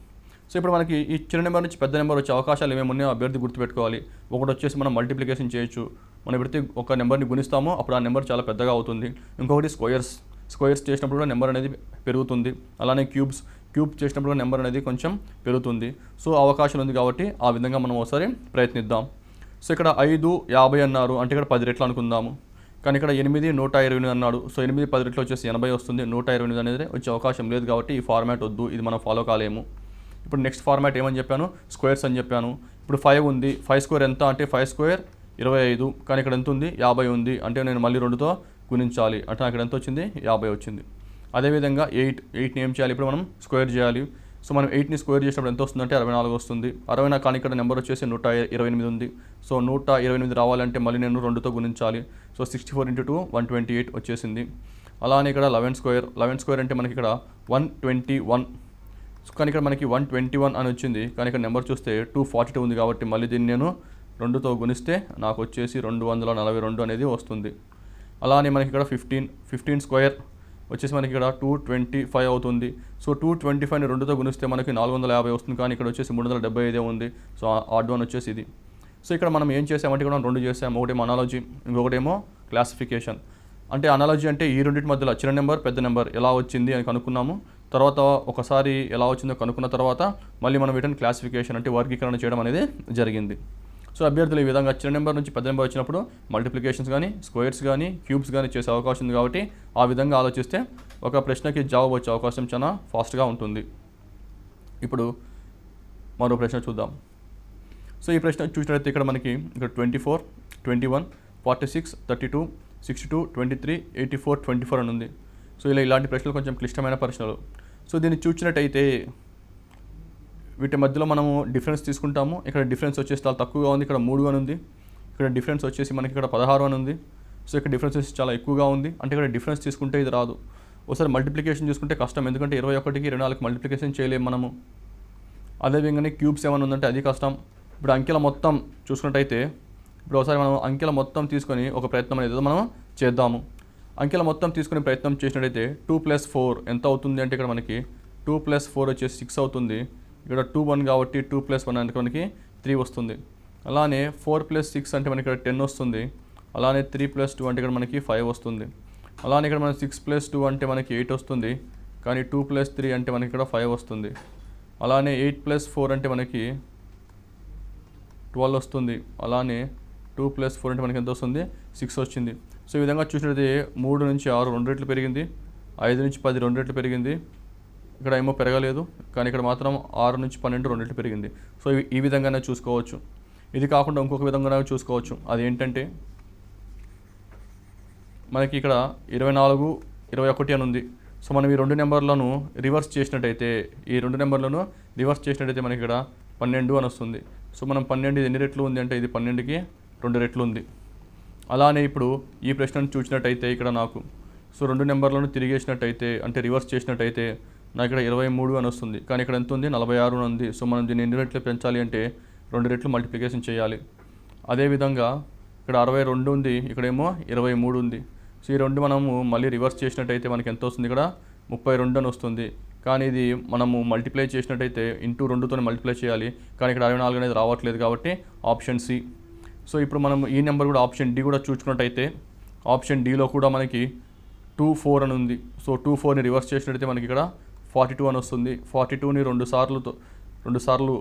సో ఇప్పుడు మనకి ఈ చిన్న నెంబర్ నుంచి పెద్ద నెంబర్ వచ్చే అవకాశాలు ఏమేమి ఉన్నాయో అభ్యర్థి గుర్తుపెట్టుకోవాలి. ఒకటి వచ్చేసి మనం మల్టిప్లికేషన్ చేయొచ్చు, మనం ఎప్పుడైతే ఒక నెంబర్ని గుణిస్తామో అప్పుడు ఆ నెంబర్ చాలా పెద్దగా అవుతుంది. ఇంకొకటి స్క్వేర్స్ చేసినప్పుడు కూడా నెంబర్ అనేది పెరుగుతుంది. అలానే క్యూబ్ చేసినప్పుడు కూడా నెంబర్ అనేది కొంచెం పెరుగుతుంది. సో అవకాశం ఉంది కాబట్టి ఆ విధంగా మనం ఒకసారి ప్రయత్నిద్దాం. సో ఇక్కడ 5, 50 అన్నారు, అంటే ఇక్కడ 10 రెట్లు అనుకుందాము. కానీ ఇక్కడ 8, 128 అన్నాడు. సో 8, 10 రెట్లు వచ్చేసి 80 వస్తుంది. 128 అనేది వచ్చే అవకాశం లేదు కాబట్టి ఈ ఫార్మాట్ వద్దు, ఇది మనం ఫాలో కాలేము. ఇప్పుడు నెక్స్ట్ ఫార్మాట్ ఏమని చెప్పాను, స్క్వేర్స్ అని చెప్పాను. ఇప్పుడు 5 ఉంది, 5 స్క్వేర్ ఎంత అంటే 5 స్క్వేర్ 25, కానీ ఇక్కడ ఎంత ఉంది 50 ఉంది, అంటే నేను మళ్ళీ 2తో గుణించాలి, అంటే నాకు ఎంత వచ్చింది 50 వచ్చింది. అదేవిధంగా 8ని ఏం చేయాలి, ఇప్పుడు మనం స్క్వేర్ చేయాలి. సో మనం 8ని స్క్వేర్ చేసినప్పుడు ఎంత వస్తుందంటే 64 వస్తుంది. 64 కానీ ఇక్కడ నెంబర్ వచ్చేసి 128 ఉంది. సో 128 రావాలంటే మళ్ళీ నేను 2తో గుణించాలి. సో 64 × 2 128 వచ్చేసింది. అలానే ఇక్కడ 11 స్క్వేర్ అంటే మనకి ఇక్కడ 121, కానీ ఇక్కడ మనకి 121 అని వచ్చింది, కానీ ఇక్కడ నెంబర్ చూస్తే 242 ఉంది కాబట్టి మళ్ళీ దీన్ని నేను 2తో గుణిస్తే నాకు వచ్చేసి 242 అనేది వస్తుంది. అలానే మనకి ఇక్కడ 15 స్క్వేర్ వచ్చేసి మనకి ఇక్కడ 225 అవుతుంది. సో 225ని 2తో గుణిస్తే మనకి 450 వస్తుంది, కానీ ఇక్కడ వచ్చేసి 375 ఉంది. సో ఆడ్ వన్ వచ్చేసి ఇది. సో ఇక్కడ మనం ఏం చేసామంటే ఇక్కడ 2 చేసాము, ఒకటేమో అనాలజీ, ఇంకొకటేమో క్లాసిఫికేషన్. అంటే అనాలజీ అంటే ఈ రెండింటి మధ్యలో చిన్న నెంబర్ పెద్ద నెంబర్ ఎలా వచ్చింది అని కనుక్కున్నాము. తర్వాత ఒకసారి ఎలా వచ్చిందో కనుక్కున్న తర్వాత మళ్ళీ మనం వీటిని క్లాసిఫికేషన్ అంటే వర్గీకరణ చేయడం అనేది జరిగింది. సో అభ్యర్థులు ఈ విధంగా చిన్న నెంబర్ నుంచి పెద్ద నెంబర్ వచ్చినప్పుడు మల్టిప్లికేషన్స్ కానీ స్క్వేర్స్ కానీ క్యూబ్స్ కానీ చేసే అవకాశం ఉంది కాబట్టి ఆ విధంగా ఆలోచిస్తే ఒక ప్రశ్నకి జవాబు వచ్చే అవకాశం చాలా ఫాస్ట్గా ఉంటుంది. ఇప్పుడు మరో ప్రశ్న చూద్దాం. సో ఈ ప్రశ్న చూసినట్లయితే ఇక్కడ మనకి ఇక్కడ 24, 21, 46, 32, 62, 23, 84, 24 అని ఉంది. సో ఇలాంటి ప్రశ్నలు కొంచెం క్లిష్టమైన ప్రశ్నలు. సో దీన్ని చూసినట్టయితే వీటి మధ్యలో మనము డిఫరెన్స్ తీసుకుంటాము. ఇక్కడ డిఫరెన్స్ వచ్చేసి చాలా తక్కువగా ఉంది, ఇక్కడ 3 అని ఉంది. ఇక్కడ డిఫరెన్స్ వచ్చేసి మనకి ఇక్కడ 16 అని ఉంది. సో ఇక్కడ డిఫరెన్స్ వచ్చేసి చాలా ఎక్కువగా ఉంది, అంటే ఇక్కడ డిఫరెన్స్ తీసుకుంటే ఇది రాదు. ఒకసారి మల్టిప్లికేషన్ చూసుకుంటే కష్టం, ఎందుకంటే 21కి 24 మల్టిప్లికేషన్ చేయలేము మనము. అదేవిధంగానే క్యూబ్స్ ఏమైనా ఉందంటే అది కష్టం. ఇప్పుడు అంకెల మొత్తం చూసుకున్నట్టయితే ఇప్పుడు ఒకసారి మనం అంకెల మొత్తం తీసుకొని ఒక ప్రయత్నం అనేది మనం చేద్దాము. అంకెల మొత్తం తీసుకునే ప్రయత్నం చేసినట్టయితే 2 + 4 ఎంత అవుతుంది అంటే ఇక్కడ మనకి 2 + 4 వచ్చేసి 6 అవుతుంది. ఇక్కడ 2, 1 కాబట్టి 2 + 1 అంటే మనకి 3 వస్తుంది. అలానే 4 + 6 అంటే మనకి ఇక్కడ 10 వస్తుంది. అలానే 3 + 2 అంటే ఇక్కడ మనకి 5 వస్తుంది. అలానే ఇక్కడ మనకి 6 + 2 అంటే మనకి 8 వస్తుంది, కానీ 2 + 3 అంటే మనకి ఇక్కడ 5 వస్తుంది. అలానే 8 + 4 అంటే మనకి 12 వస్తుంది. అలానే 2 + 4 అంటే మనకి ఎంత వస్తుంది 6 వచ్చింది. సో ఈ విధంగా చూసినట్లయితే 3 నుంచి 6 2 రెట్లు పెరిగింది, 5 నుంచి 10 2 రెట్లు పెరిగింది, ఇక్కడ ఏమో పెరగలేదు, కానీ ఇక్కడ మాత్రం 6 నుంచి 12 2 రెట్లు పెరిగింది. సో ఈ విధంగానే చూసుకోవచ్చు. ఇది కాకుండా ఇంకొక విధంగా చూసుకోవచ్చు. అదేంటంటే మనకి ఇక్కడ 24 21 అని ఉంది. సో మనం ఈ 2 నెంబర్లను రివర్స్ చేసినట్టయితే మనకి ఇక్కడ 12 అని వస్తుంది. సో మనం 12 ఎన్ని రెట్లు ఉంది అంటే ఇది 12కి 2 రెట్లు ఉంది. అలానే ఇప్పుడు ఈ ప్రశ్నను చూసినట్టయితే ఇక్కడ నాకు సో 2 నెంబర్లను తిరిగేసినట్టయితే అంటే రివర్స్ చేసినట్టయితే నాకు ఇక్కడ 23 అని వస్తుంది, కానీ ఇక్కడ ఎంత ఉంది 46 అని ఉంది. సో మనం దీన్ని ఎన్ని రెట్లు పెంచాలి అంటే 2 రెట్లు మల్టిప్లికేషన్ చేయాలి. అదేవిధంగా ఇక్కడ 62 ఉంది, ఇక్కడేమో 23 ఉంది. సో ఈ 2 మనము మళ్ళీ రివర్స్ చేసినట్టయితే మనకి ఎంత వస్తుంది, ఇక్కడ 32 అని వస్తుంది. కానీ ఇది మనము మల్టిప్లై చేసినట్టయితే ఇంటూ 2తో మల్టిప్లై చేయాలి, కానీ ఇక్కడ 64 అనేది రావట్లేదు కాబట్టి ఆప్షన్ సి. సో ఇప్పుడు మనం ఈ నెంబర్ కూడా ఆప్షన్ డి కూడా చూసుకున్నట్టయితే ఆప్షన్ డిలో కూడా మనకి 24 అని ఉంది. సో 24ని రివర్స్ చేసినట్టయితే మనకి ఇక్కడ 42 అని వస్తుంది. 42ని 2 సార్లు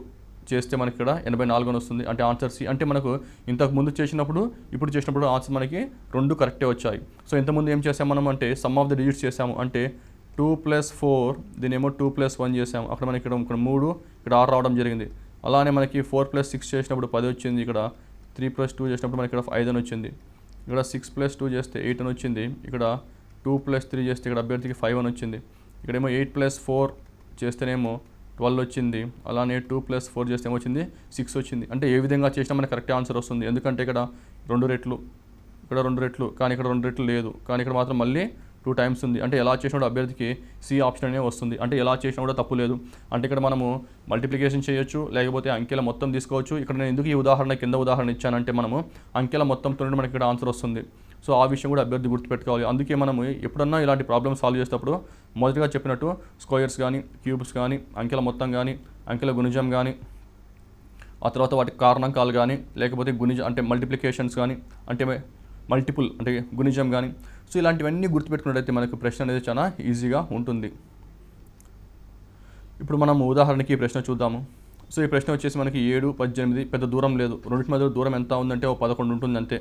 చేస్తే మనకి ఇక్కడ 84 అని వస్తుంది. అంటే ఆన్సర్ సి. అంటే మనకు ఇంతకు ముందు చేసినప్పుడు ఇప్పుడు చేసినప్పుడు ఆన్సర్ మనకి 2 కరెక్టే వచ్చాయి. సో ఇంతకుముందు ఏం చేసాము మనం అంటే సమ్ ఆఫ్ ద డిజిట్స్ చేసాము. అంటే 2 + 4 దీనేమో 2 + 1 చేసాము. అక్కడ మనకి ఇక్కడ 3 ఇక్కడ 6 రావడం జరిగింది. అలానే మనకి 4 + 6 చేసినప్పుడు 10 వచ్చింది. ఇక్కడ 3 + 2 చేసినప్పుడు మనకి ఇక్కడ 5 అని వచ్చింది. ఇక్కడ 6 + 2 చేస్తే 8 అని వచ్చింది. ఇక్కడ 2 + 3 చేస్తే ఇక్కడ అభ్యర్థికి 5 అని వచ్చింది. ఇక్కడేమో 8 + 4 చేస్తేనేమో 12 వచ్చింది. అలానే 2 + 4 చేస్తే ఏమొచ్చింది 6 వచ్చింది. అంటే ఏ విధంగా చేసినా మనకి కరెక్ట్ ఆన్సర్ వస్తుంది. ఎందుకంటే ఇక్కడ 2 రెట్లు, ఇక్కడ 2 రెట్లు, కానీ ఇక్కడ 2 రెట్లు లేదు, కానీ ఇక్కడ మాత్రం మళ్ళీ 2 టైమ్స్ ఉంది. అంటే ఎలా చేసినా కూడా అభ్యర్థికి సి ఆప్షన్ అనే వస్తుంది. అంటే ఎలా చేసినా కూడా తప్పు లేదు. అంటే ఇక్కడ మనము మల్టిప్లికేషన్ చేయొచ్చు, లేకపోతే అంకెల మొత్తం తీసుకోవచ్చు. ఇక్కడ నేను ఎందుకు ఈ కింద ఉదాహరణ ఇచ్చానంటే మనము అంకెల మొత్తంతో మనకి ఇక్కడ ఆన్సర్ వస్తుంది. సో ఆ విషయం కూడా అభ్యర్థి గుర్తుపెట్టుకోవాలి. అందుకే మనము ఎప్పుడన్నా ఇలాంటి ప్రాబ్లమ్ సాల్వ్ చేసేటప్పుడు మొదటిగా చెప్పినట్టు స్క్వేర్స్ కానీ, క్యూబ్స్ కానీ, అంకెల మొత్తం కానీ, అంకెల గుణిజం కానీ, ఆ తర్వాత వాటి కారణాంకాలు కానీ, లేకపోతే అంటే మల్టిప్లికేషన్స్ కానీ, అంటే మల్టిపుల్ అంటే గుణిజం కానీ, సో ఇలాంటివన్నీ గుర్తుపెట్టుకున్నట్టయితే మనకు ప్రశ్న అనేది చాలా ఈజీగా ఉంటుంది. ఇప్పుడు మనం ఉదాహరణకి ఈ ప్రశ్న చూద్దాము. సో ఈ ప్రశ్న వచ్చేసి మనకి 7, 18 పెద్ద దూరం లేదు. రెండింటి మధ్య దూరం ఎంత ఉందంటే 11 ఉంటుంది అంతే.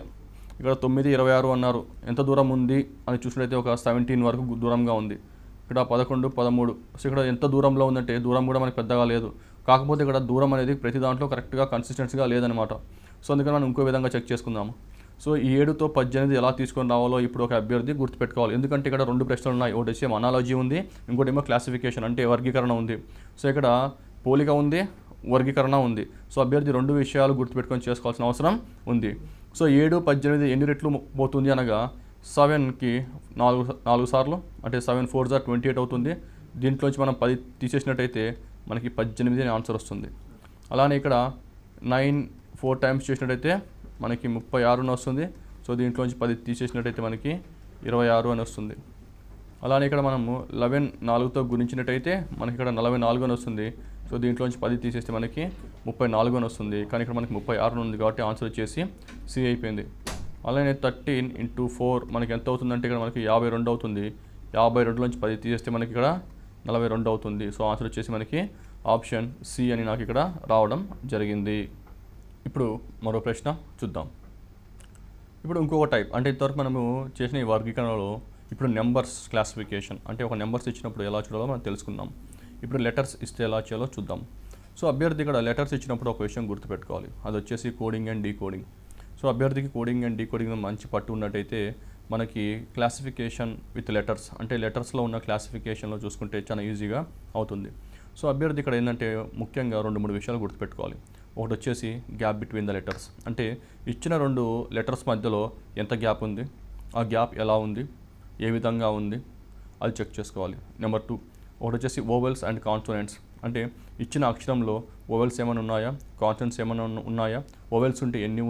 ఇక్కడ 9, 26 అన్నారు. ఎంత దూరం ఉంది అని చూసినట్టయితే ఒక 17 వరకు దూరంగా ఉంది. ఇక్కడ 11, 13. సో ఇక్కడ ఎంత దూరంలో ఉందంటే దూరం కూడా మనకి పెద్దగా లేదు. కాకపోతే ఇక్కడ దూరం అనేది ప్రతి దాంట్లో కరెక్ట్గా కన్సిస్టెన్సీగా లేదనమాట. సో అందుకని మనం ఇంకో విధంగా చెక్ చేసుకుందాము. సో ఈ 7తో 18 ఎలా తీసుకొని రావాలో ఇప్పుడు ఒక అభ్యర్థి గుర్తుపెట్టుకోవాలి. ఎందుకంటే ఇక్కడ 2 ప్రశ్నలు ఉన్నాయి. ఒకటి వచ్చి అనాలజీ ఉంది, ఇంకోటి ఏమో క్లాసిఫికేషన్ అంటే వర్గీకరణ ఉంది. సో ఇక్కడ పోలిక ఉంది, వర్గీకరణ ఉంది. సో అభ్యర్థి 2 విషయాలు గుర్తుపెట్టుకొని చేసుకోవాల్సిన అవసరం ఉంది. సో 7, 18 ఎన్ని రెట్లు పోతుంది అనగా 7కి 4 సార్లు అంటే 7 4 = 28 అవుతుంది. దీంట్లోంచి మనం 10 తీసేసినట్టయితే మనకి 18 అని ఆన్సర్ వస్తుంది. అలానే ఇక్కడ 9 4 టైమ్స్ చేసినట్టయితే మనకి 36 అని వస్తుంది. సో దీంట్లోంచి 10 తీసేసినట్టయితే మనకి 26 అని వస్తుంది. అలానే ఇక్కడ మనము 11 4తో గుణించినట్టయితే మనకి ఇక్కడ 44 అని వస్తుంది. సో దీంట్లోంచి 10 తీసేస్తే మనకి 34 అని వస్తుంది. కానీ ఇక్కడ మనకి 36 ఉంది కాబట్టి ఆన్సర్ వచ్చేసి సి అయిపోయింది. అలానే 13 × 4 మనకి ఎంత అవుతుందంటే ఇక్కడ మనకి 52 అవుతుంది. 52లోంచి 10 తీసేస్తే మనకి ఇక్కడ 42 అవుతుంది. సో ఆన్సర్ వచ్చేసి మనకి ఆప్షన్ సి అని నాకు ఇక్కడ రావడం జరిగింది. ఇప్పుడు మరో ప్రశ్న చూద్దాం. ఇప్పుడు ఇంకొక టైప్ అంటే ఇంతవరకు మనము చేసిన ఈ వర్గీకరణలో ఇప్పుడు నెంబర్స్ క్లాసిఫికేషన్ అంటే ఒక నెంబర్స్ ఇచ్చినప్పుడు ఎలా చూడాలో మనం తెలుసుకుందాం. ఇప్పుడు లెటర్స్ ఇస్తే ఎలా చేయాలో చూద్దాం. సో అభ్యర్థి ఇక్కడ లెటర్స్ ఇచ్చినప్పుడు ఒక విషయం గుర్తుపెట్టుకోవాలి. అది వచ్చేసి కోడింగ్ అండ్ డీకోడింగ్. సో అభ్యర్థికి కోడింగ్ అండ్ డీకోడింగ్ మంచి పట్టు ఉన్నట్టయితే మనకి క్లాసిఫికేషన్ విత్ లెటర్స్ అంటే లెటర్స్లో ఉన్న క్లాసిఫికేషన్లో చూసుకుంటే చాలా ఈజీగా అవుతుంది. సో అభ్యర్థి ఇక్కడ ఏంటంటే ముఖ్యంగా 2-3 విషయాలు గుర్తుపెట్టుకోవాలి. ఒకటి వచ్చేసి గ్యాప్ బిట్వీన్ ద లెటర్స్ అంటే ఇచ్చిన 2 లెటర్స్ మధ్యలో ఎంత గ్యాప్ ఉంది, ఆ గ్యాప్ ఎలా ఉంది, ఏ విధంగా ఉంది అది చెక్ చేసుకోవాలి. నెంబర్ 2 ఒకటి వచ్చేసి ఓవెల్స్ అండ్ కాన్సోనెంట్స్ అంటే ఇచ్చిన అక్షరంలో ఓవెల్స్ ఏమైనా ఉన్నాయా, కాన్సోనెంట్స్ ఏమైనా ఉన్నాయా, ఓవెల్స్ ఉంటే ఎన్ని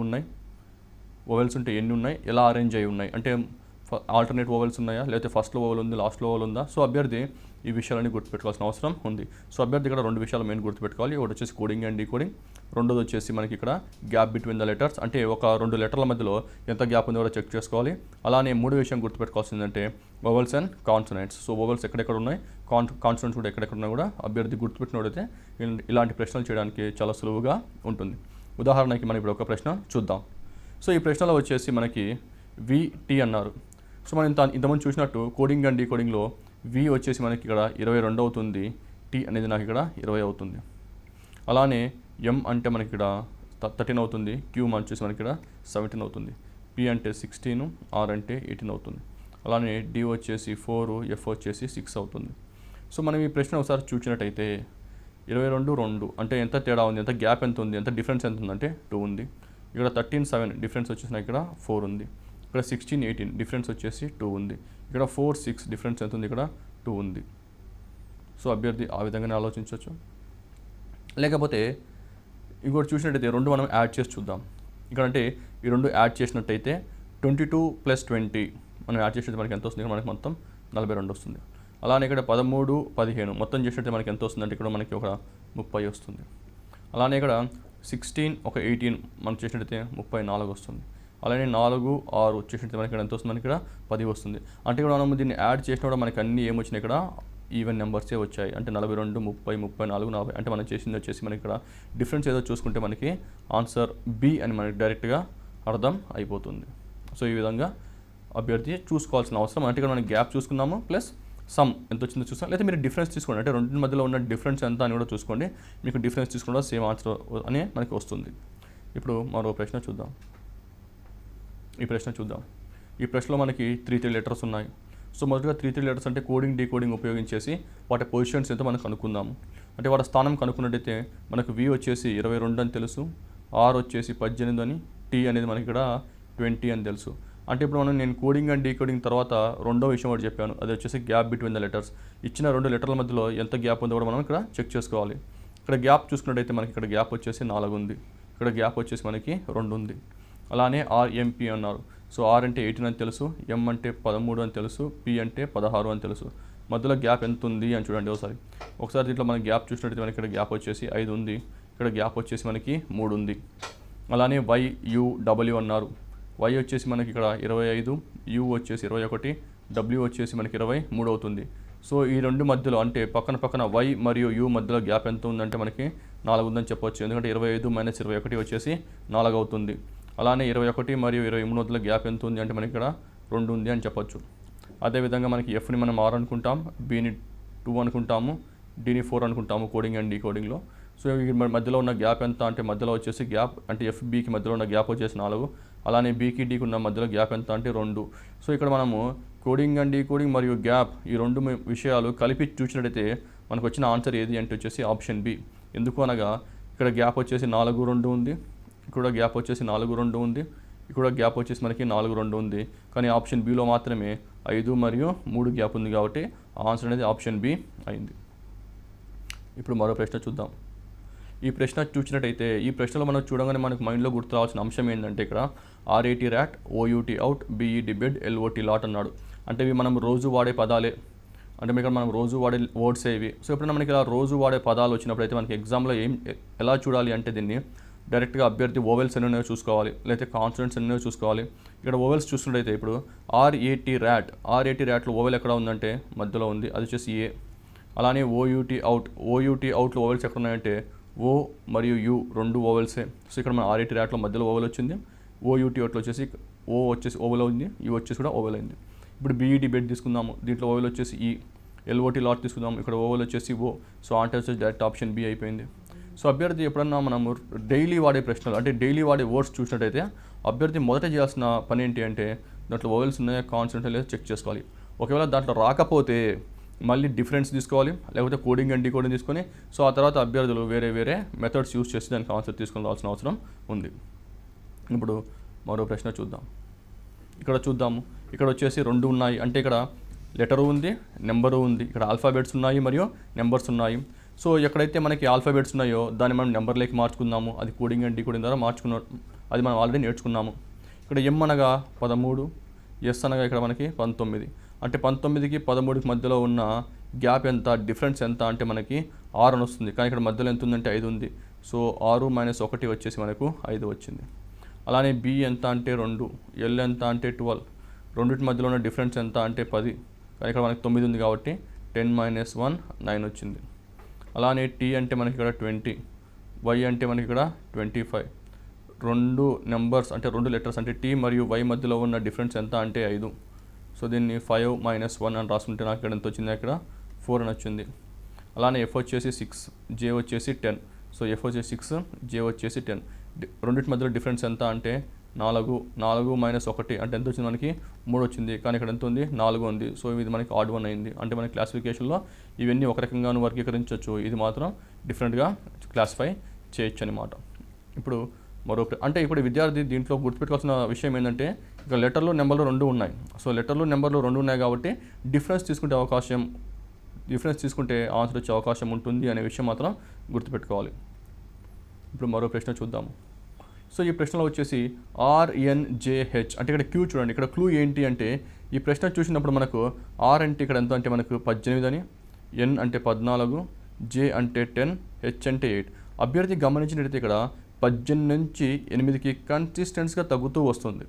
ఉన్నాయి, ఎలా అరేంజ్ అయి ఉన్నాయి అంటే ఆల్టర్నేట్ ఓవెల్స్ ఉన్నాయా, లేకపోతే ఫస్ట్లో ఓవెల్ ఉంది లాస్ట్లో ఓవెల్ ఉందా. సో అభ్యర్థి ఈ విషయాలన్నీ గుర్తుపెట్టుకోవాల్సిన అవసరం ఉంది. సో అభ్యర్థి ఇక్కడ 2 విషయాలు మెయిన్ గుర్తుపెట్టుకోవాలి. ఒకటి వచ్చేసి కోడింగ్ అండ్ డీకోడింగ్, రెండోది వచ్చేసి మనకి ఇక్కడ గ్యాప్ బిట్వీన్ ద లెటర్స్ అంటే ఒక 2 లెటర్ల మధ్యలో ఎంత గ్యాప్ ఉందో కూడా చెక్ చేసుకోవాలి. అలానే 3 విషయం గుర్తుపెట్టుకోవాల్సిందంటే vowels and consonants. So vowels ఎక్కడెక్కడ ఉన్నాయి, కాన్సోనెంట్స్ కూడా ఎక్కడెక్కడ ఉన్నాయి కూడా అభ్యర్థి గుర్తుపెట్టినట్టయితే ఇలాంటి ప్రశ్నలు చేయడానికి చాలా సులువుగా ఉంటుంది. ఉదాహరణకి మనం ఇప్పుడు ఒక ప్రశ్న చూద్దాం. సో ఈ ప్రశ్నలో వచ్చేసి మనకి VT అన్నారు. సో మనం ఇంతకుముందు చూసినట్టు కోడింగ్ అండ్ డీకోడింగ్లో V వచ్చేసి మనకి ఇక్కడ 22 అవుతుంది, T అనేది నాకు ఇక్కడ 20 అవుతుంది. అలానే M అంటే మనకి ఇక్కడ 13 అవుతుంది, Q వచ్చేసి మనకి ఇక్కడ 17 అవుతుంది, P అంటే 16, R అంటే 18 అవుతుంది. అలానే D వచ్చేసి 4, F వచ్చేసి 6 అవుతుంది. సో మనం ఈ ప్రశ్న ఒకసారి చూసినట్టయితే 22, 2 అంటే ఎంత తేడా ఉంది, ఎంత గ్యాప్ ఎంత ఉంది, ఎంత డిఫరెన్స్ ఎంత ఉందంటే 2 ఉంది. ఇక్కడ 13, 7 డిఫరెన్స్ వచ్చేసి నాకు ఇక్కడ 4 ఉంది. ఇక్కడ 16, 18 డిఫరెన్స్ వచ్చేసి 2 ఉంది. ఇక్కడ 4, 6 డిఫరెన్స్ ఎంత ఉంది, ఇక్కడ 2 ఉంది. సో అభ్యర్థి ఆ విధంగానే ఆలోచించవచ్చు. లేకపోతే ఇంకోటి చూసినట్టయితే రెండు మనం యాడ్ చేసి చూద్దాం. ఇక్కడ అంటే ఈ రెండు యాడ్ చేసినట్టయితే 22 + 20 మనం యాడ్ చేసినట్టు మనకి ఎంత వస్తుంది, ఇక్కడ మనకి మొత్తం 42 వస్తుంది. అలానే ఇక్కడ 13, 15 మొత్తం చేసినట్టు మనకి ఎంత వస్తుంది అంటే ఇక్కడ మనకి ఒక 30 వస్తుంది. అలానే ఇక్కడ 16, 18 మనం చేసినట్టయితే 34 వస్తుంది. అలానే 4, 6 చేసినట్టు మనకి ఇక్కడ ఎంత వస్తుంది, మనకి ఇక్కడ 10 వస్తుంది. అంటే ఇక్కడ మనం దీన్ని యాడ్ చేసినా కూడా మనకి అన్ని ఏమొచ్చినాయి, ఇక్కడ ఈవెన్ నెంబర్సే వచ్చాయి. అంటే 42, 30, 34, 40 అంటే మనం చేసింది వచ్చేసి మనకి ఇక్కడ డిఫరెన్స్ ఏదో చూసుకుంటే మనకి ఆన్సర్ B అని మనకి డైరెక్ట్గా అర్థం అయిపోతుంది. సో ఈ విధంగా అభ్యర్థి చూసుకోవాల్సిన అవసరం, అంటే ఇక్కడ మనం గ్యాప్ చూసుకున్నాము ప్లస్ సమ్ ఎంత వచ్చిందో చూస్తాం. లేదా మీరు డిఫరెన్స్ తీసుకోండి, అంటే రెండింటి మధ్యలో ఉన్న డిఫరెన్స్ ఎంత అని కూడా చూసుకోండి. మీకు డిఫరెన్స్ తీసుకుంటే సేమ్ ఆన్సర్ అని మనకి వస్తుంది. ఇప్పుడు మరో ప్రశ్న చూద్దాం. ఈ ప్రశ్నలో మనకి 3 లెటర్స్ ఉన్నాయి. సో మొదటగా 3 లెటర్స్ అంటే కోడింగ్ డీకోడింగ్ ఉపయోగించేసి వాటి పొజిషన్స్ ఎంతో మనం కనుక్కుందాము. అంటే వాటి స్థానం కనుక్కున్నట్టయితే మనకు V వచ్చేసి 22 అని తెలుసు, R వచ్చేసి 18 అని, T అనేది మనకి ఇక్కడ 20 అని తెలుసు. అంటే ఇప్పుడు నేను కోడింగ్ అండ్ డీకోడింగ్ తర్వాత రెండో విషయం ఒకటి చెప్పాను, అది వచ్చేసి గ్యాప్ బిట్వీన్ ద లెటర్స్. ఇచ్చిన 2 లెటర్ల మధ్యలో ఎంత గ్యాప్ ఉందో కూడా మనం ఇక్కడ చెక్ చేసుకోవాలి. ఇక్కడ గ్యాప్ చూసుకున్నట్టయితే మనకి ఇక్కడ గ్యాప్ వచ్చేసి 4 ఉంది, ఇక్కడ గ్యాప్ వచ్చేసి మనకి 2 ఉంది. అలానే RMP అన్నారు. సో R అంటే 18 అని తెలుసు, M అంటే 13 అని తెలుసు, P అంటే 16 అని తెలుసు. మధ్యలో గ్యాప్ ఎంత ఉంది అని చూడండి ఒకసారి దీంట్లో మనం గ్యాప్ చూసినట్టయితే మనకి ఇక్కడ గ్యాప్ వచ్చేసి 5 ఉంది, ఇక్కడ గ్యాప్ వచ్చేసి మనకి 3 ఉంది. అలానే YUW అన్నారు. Y వచ్చేసి మనకి ఇక్కడ 25, U వచ్చేసి 21, W వచ్చేసి మనకి 23 అవుతుంది. సో ఈ రెండు మధ్యలో అంటే పక్కన Y మరియు U మధ్యలో గ్యాప్ ఎంత ఉందంటే మనకి 4 ఉందని చెప్పొచ్చు. ఎందుకంటే 25 - 21 వచ్చేసి 4 అవుతుంది. అలానే 21 మరియు 23 మధ్యలో గ్యాప్ ఎంత ఉంది అంటే మనకి ఇక్కడ 2 ఉంది అని చెప్పొచ్చు. అదేవిధంగా మనకి Fని మనం R అనుకుంటాం, Bని 2 అనుకుంటాము, Dని 4 అనుకుంటాము కోడింగ్ అండ్ డీకోడింగ్లో. సో ఈ మధ్యలో ఉన్న గ్యాప్ ఎంత అంటే మధ్యలో వచ్చేసి గ్యాప్ అంటే FBకి మధ్యలో ఉన్న గ్యాప్ వచ్చేసి 4, అలానే Bకి Dకి ఉన్న మధ్యలో గ్యాప్ ఎంత అంటే 2. సో ఇక్కడ మనము కోడింగ్ అండ్ డీకోడింగ్ మరియు గ్యాప్ ఈ రెండు విషయాలు కలిపి చూసినట్టయితే మనకు వచ్చిన ఆన్సర్ ఏది అంటే వచ్చేసి ఆప్షన్ B. ఎందుకు అనగా ఇక్కడ గ్యాప్ వచ్చేసి 4, 2 ఉంది, ఇక్కడ గ్యాప్ వచ్చేసి 4, 2 ఉంది, ఇక్కడ గ్యాప్ వచ్చేసి మనకి 4, 2 ఉంది. కానీ ఆప్షన్ Bలో మాత్రమే 5 మరియు 3 గ్యాప్ ఉంది కాబట్టి ఆన్సర్ అనేది ఆప్షన్ B అయింది. ఇప్పుడు మరో ప్రశ్న చూద్దాం. ఈ ప్రశ్న చూసినట్టయితే ఈ ప్రశ్నలో మనం చూడగానే మనకు మైండ్లో గుర్తు రావాల్సిన అంశం ఏంటంటే ఇక్కడ RAT rat, OUT out, BED bed, LOT lot అన్నాడు. అంటే ఇవి మనం రోజు వాడే పదాలే, అంటే ఇక్కడ మనం రోజు వాడే వర్డ్సే ఇవి. సో ఎప్పుడైనా మనకి ఇలా రోజు వాడే పదాలు వచ్చినప్పుడు అయితే మనకి ఎగ్జామ్లో ఎలా చూడాలి అంటే దీన్ని డైరెక్ట్గా అభ్యర్థి ఓవెల్స్ ఎన్నో చూసుకోవాలి, లేకపోతే కాన్సనెంట్స్ ఎన్నో చూసుకోవాలి. ఇక్కడ ఓవెల్స్ చూసినట్టయితే ఇప్పుడు RAT ర్యాట్లో ఓవెల్ ఎక్కడ ఉందంటే మధ్యలో ఉంది, అది వచ్చేసి A. అలానే OUT అవుట్లో ఓవెల్స్ ఎక్కడ ఉన్నాయంటే O మరియు U రెండు ఓవెల్సే. సో ఇక్కడ మన RAT ర్యాట్లో మధ్యలో ఓవెల్ వచ్చింది, OUT అవుట్లో వచ్చేసి O వచ్చేసి ఓవెల్ ఉంది, U వచ్చేసి కూడా ఓవెల్ అయింది. ఇప్పుడు BED బెడ్ తీసుకుందాము, దీంట్లో ఓవెల్ వచ్చేసి E. LOT లాట్ తీసుకుందాము, ఇక్కడ ఓవెల్ వచ్చేసి O. సో ఆన్సర్ వచ్చేసి డైరెక్ట్ ఆప్షన్ B అయిపోయింది. సో అభ్యర్థి ఎప్పుడన్నా మనము డైలీ వాడే ప్రశ్నలు అంటే డైలీ వాడే వర్డ్స్ చూసినట్టయితే అభ్యర్థి మొదట చేయాల్సిన పని ఏంటి అంటే దాంట్లో ఓవెల్స్ ఉన్నాయా కాన్సనెంట్స్ లేదా చెక్ చేసుకోవాలి. ఒకవేళ దాంట్లో రాకపోతే మళ్ళీ డిఫరెన్స్ తీసుకోవాలి, లేకపోతే కోడింగ్ అండ్ డీకోడింగ్ తీసుకొని సో ఆ తర్వాత అభ్యర్థులు వేరే మెథడ్స్ యూస్ చేసి దానికి ఆన్సర్ తీసుకొని రావాల్సిన అవసరం ఉంది. ఇప్పుడు మరో ప్రశ్న చూద్దాం. ఇక్కడ వచ్చేసి 2 ఉన్నాయి, అంటే ఇక్కడ లెటరు ఉంది, నెంబరు ఉంది. ఇక్కడ ఆల్ఫాబెట్స్ ఉన్నాయి మరియు నెంబర్స్ ఉన్నాయి. సో ఎక్కడైతే మనకి ఆల్ఫాబెట్స్ ఉన్నాయో దాన్ని మనం నెంబర్లోకి మార్చుకుందాము. అది కోడింగ్ అండ్ డీకోడింగ్ ద్వారా అది మనం ఆల్రెడీ నేర్చుకున్నాము. ఇక్కడ M అనగా 13, S అనగా ఇక్కడ మనకి 19. అంటే 19కి 13కి మధ్యలో ఉన్న గ్యాప్ ఎంత, డిఫరెన్స్ ఎంత అంటే మనకి 6 అని వస్తుంది. కానీ ఇక్కడ మధ్యలో ఎంత ఉందంటే 5 ఉంది. సో 6 - 1 వచ్చేసి మనకు 5 వచ్చింది. అలానే B ఎంత అంటే 2, L ఎంత అంటే 12, రెండింటి మధ్యలో ఉన్న డిఫరెన్స్ ఎంత అంటే 10. కానీ ఇక్కడ మనకి 9 ఉంది కాబట్టి 10 - 1 9 వచ్చింది. అలానే T అంటే మనకి ఇక్కడ 20, Y అంటే మనకి ఇక్కడ 25, రెండు నెంబర్స్ అంటే రెండు లెటర్స్ అంటే టీ మరియు వై మధ్యలో ఉన్న డిఫరెన్స్ ఎంత అంటే 5. సో దీన్ని 5 - 1 అని రాసుకుంటే నాకు ఇక్కడ ఎంత వచ్చింది, అక్కడ 4 అని వచ్చింది. అలానే ఎఫ్ వచ్చేసి 6, జే వచ్చేసి 10. సో ఎఫ్ వచ్చేసి 6, జే వచ్చేసి 10. రెండింటి మధ్యలో డిఫరెన్స్ ఎంత అంటే 4. 4 - 1 అంటే ఎంత వచ్చింది, మనకి 3 వచ్చింది. కానీ ఇక్కడ ఎంత ఉంది, 4 ఉంది. సో ఇది మనకి ఆడ్ వన్ అయింది. అంటే మన క్లాసిఫికేషన్లో ఇవన్నీ ఒక రకంగాను వర్గీకరించవచ్చు, ఇది మాత్రం డిఫరెంట్గా క్లాసిఫై చేయొచ్చు అనమాట. ఇప్పుడు అంటే ఇప్పుడు విద్యార్థి దీంట్లో గుర్తుపెట్టుకోవాల్సిన విషయం ఏంటంటే ఇక లెటర్లు నెంబర్లు రెండు ఉన్నాయి. సో లెటర్లు నెంబర్లు రెండు ఉన్నాయి కాబట్టి డిఫరెన్స్ తీసుకుంటే ఆన్సర్ వచ్చే అవకాశం ఉంటుంది అనే విషయం మాత్రం గుర్తుపెట్టుకోవాలి. ఇప్పుడు మరో ప్రశ్న చూద్దాము. సో ఈ ప్రశ్నలో వచ్చేసి RNJH అంటే ఇక్కడ క్యూ చూడండి. ఇక్కడ క్లూ ఏంటి అంటే ఈ ప్రశ్న చూసినప్పుడు మనకు ఆర్ అంటే ఇక్కడ ఎంత అంటే మనకు 18 అని, ఎన్ అంటే 14, జే అంటే 10, హెచ్ అంటే 8. అభ్యర్థి గమనించినట్లయితే ఇక్కడ 18 నుంచి 8కి కన్సిస్టెన్స్గా తగ్గుతూ వస్తుంది.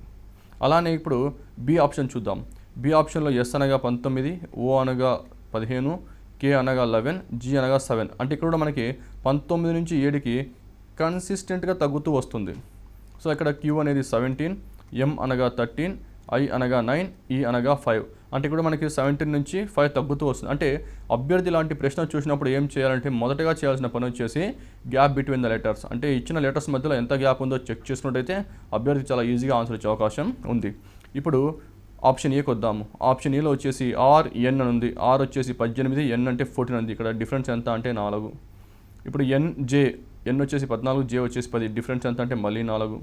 అలానే ఇప్పుడు బి ఆప్షన్ చూద్దాం. బి ఆప్షన్లో ఎస్ అనగా 19, ఓ అనగా 15, కే అనగా 11, జీ అనగా 7. అంటే ఇక్కడ కూడా మనకి 19 నుంచి 7కి కన్సిస్టెంట్గా తగ్గుతూ వస్తుంది. సో ఇక్కడ క్యూ అనేది 17, ఎం అనగా 13, ఐ అనగా 9, ఈ అనగా 5. అంటే కూడా మనకి 17 నుంచి 5 తగ్గుతూ వస్తుంది. అంటే అభ్యర్థి లాంటి ప్రశ్న చూసినప్పుడు ఏం చేయాలంటే మొదటగా చేయాల్సిన పని వచ్చేసి గ్యాప్ బిట్వీన్ ద లెటర్స్, అంటే ఇచ్చిన లెటర్స్ మధ్యలో ఎంత గ్యాప్ ఉందో చెక్ చేసుకున్నట్టయితే అభ్యర్థి చాలా ఈజీగా ఆన్సర్ ఇచ్చే అవకాశం ఉంది. ఇప్పుడు ఆప్షన్ ఏకి వద్దాము. ఆప్షన్ ఏలో వచ్చేసి RN అని ఉంది. ఆర్ వచ్చేసి 18, ఎన్ అంటే 14 ఉంది. ఇక్కడ డిఫరెన్స్ ఎంత అంటే 4. ఇప్పుడు ఎన్ వచ్చేసి 14, జే వచ్చేసి 10. డిఫరెన్స్ ఎంత అంటే మళ్ళీ 4.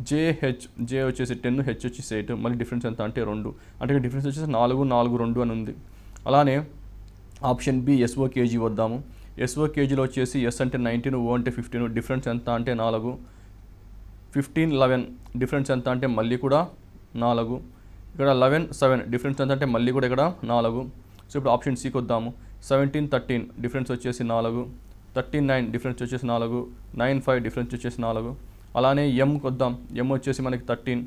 జే వచ్చేసి 10, హెచ్ వచ్చేసి 8. మళ్ళీ డిఫరెన్స్ ఎంత అంటే 2. అంటే డిఫరెన్స్ వచ్చేసి 4, 4, 2 అని ఉంది. అలానే ఆప్షన్ బి SOKG వద్దాము. SOKGలో వచ్చేసి ఎస్ అంటే 19, ఓ అంటే 15. డిఫరెన్స్ ఎంత అంటే 4. 15, 11 డిఫరెన్స్ ఎంత అంటే మళ్ళీ కూడా 4. ఇక్కడ 11, 7 డిఫరెన్స్ ఎంత అంటే మళ్ళీ కూడా ఇక్కడ 4. సో ఇప్పుడు ఆప్షన్ సికి వద్దాము. 17, 13 డిఫరెన్స్ వచ్చేసి 4. 13, 9 డిఫరెన్స్ వచ్చేసి 4. 9, 5 డిఫరెన్స్ వచ్చేసి 4. అలానే ఎంకి వద్దాం. ఎం వచ్చేసి మనకి 13,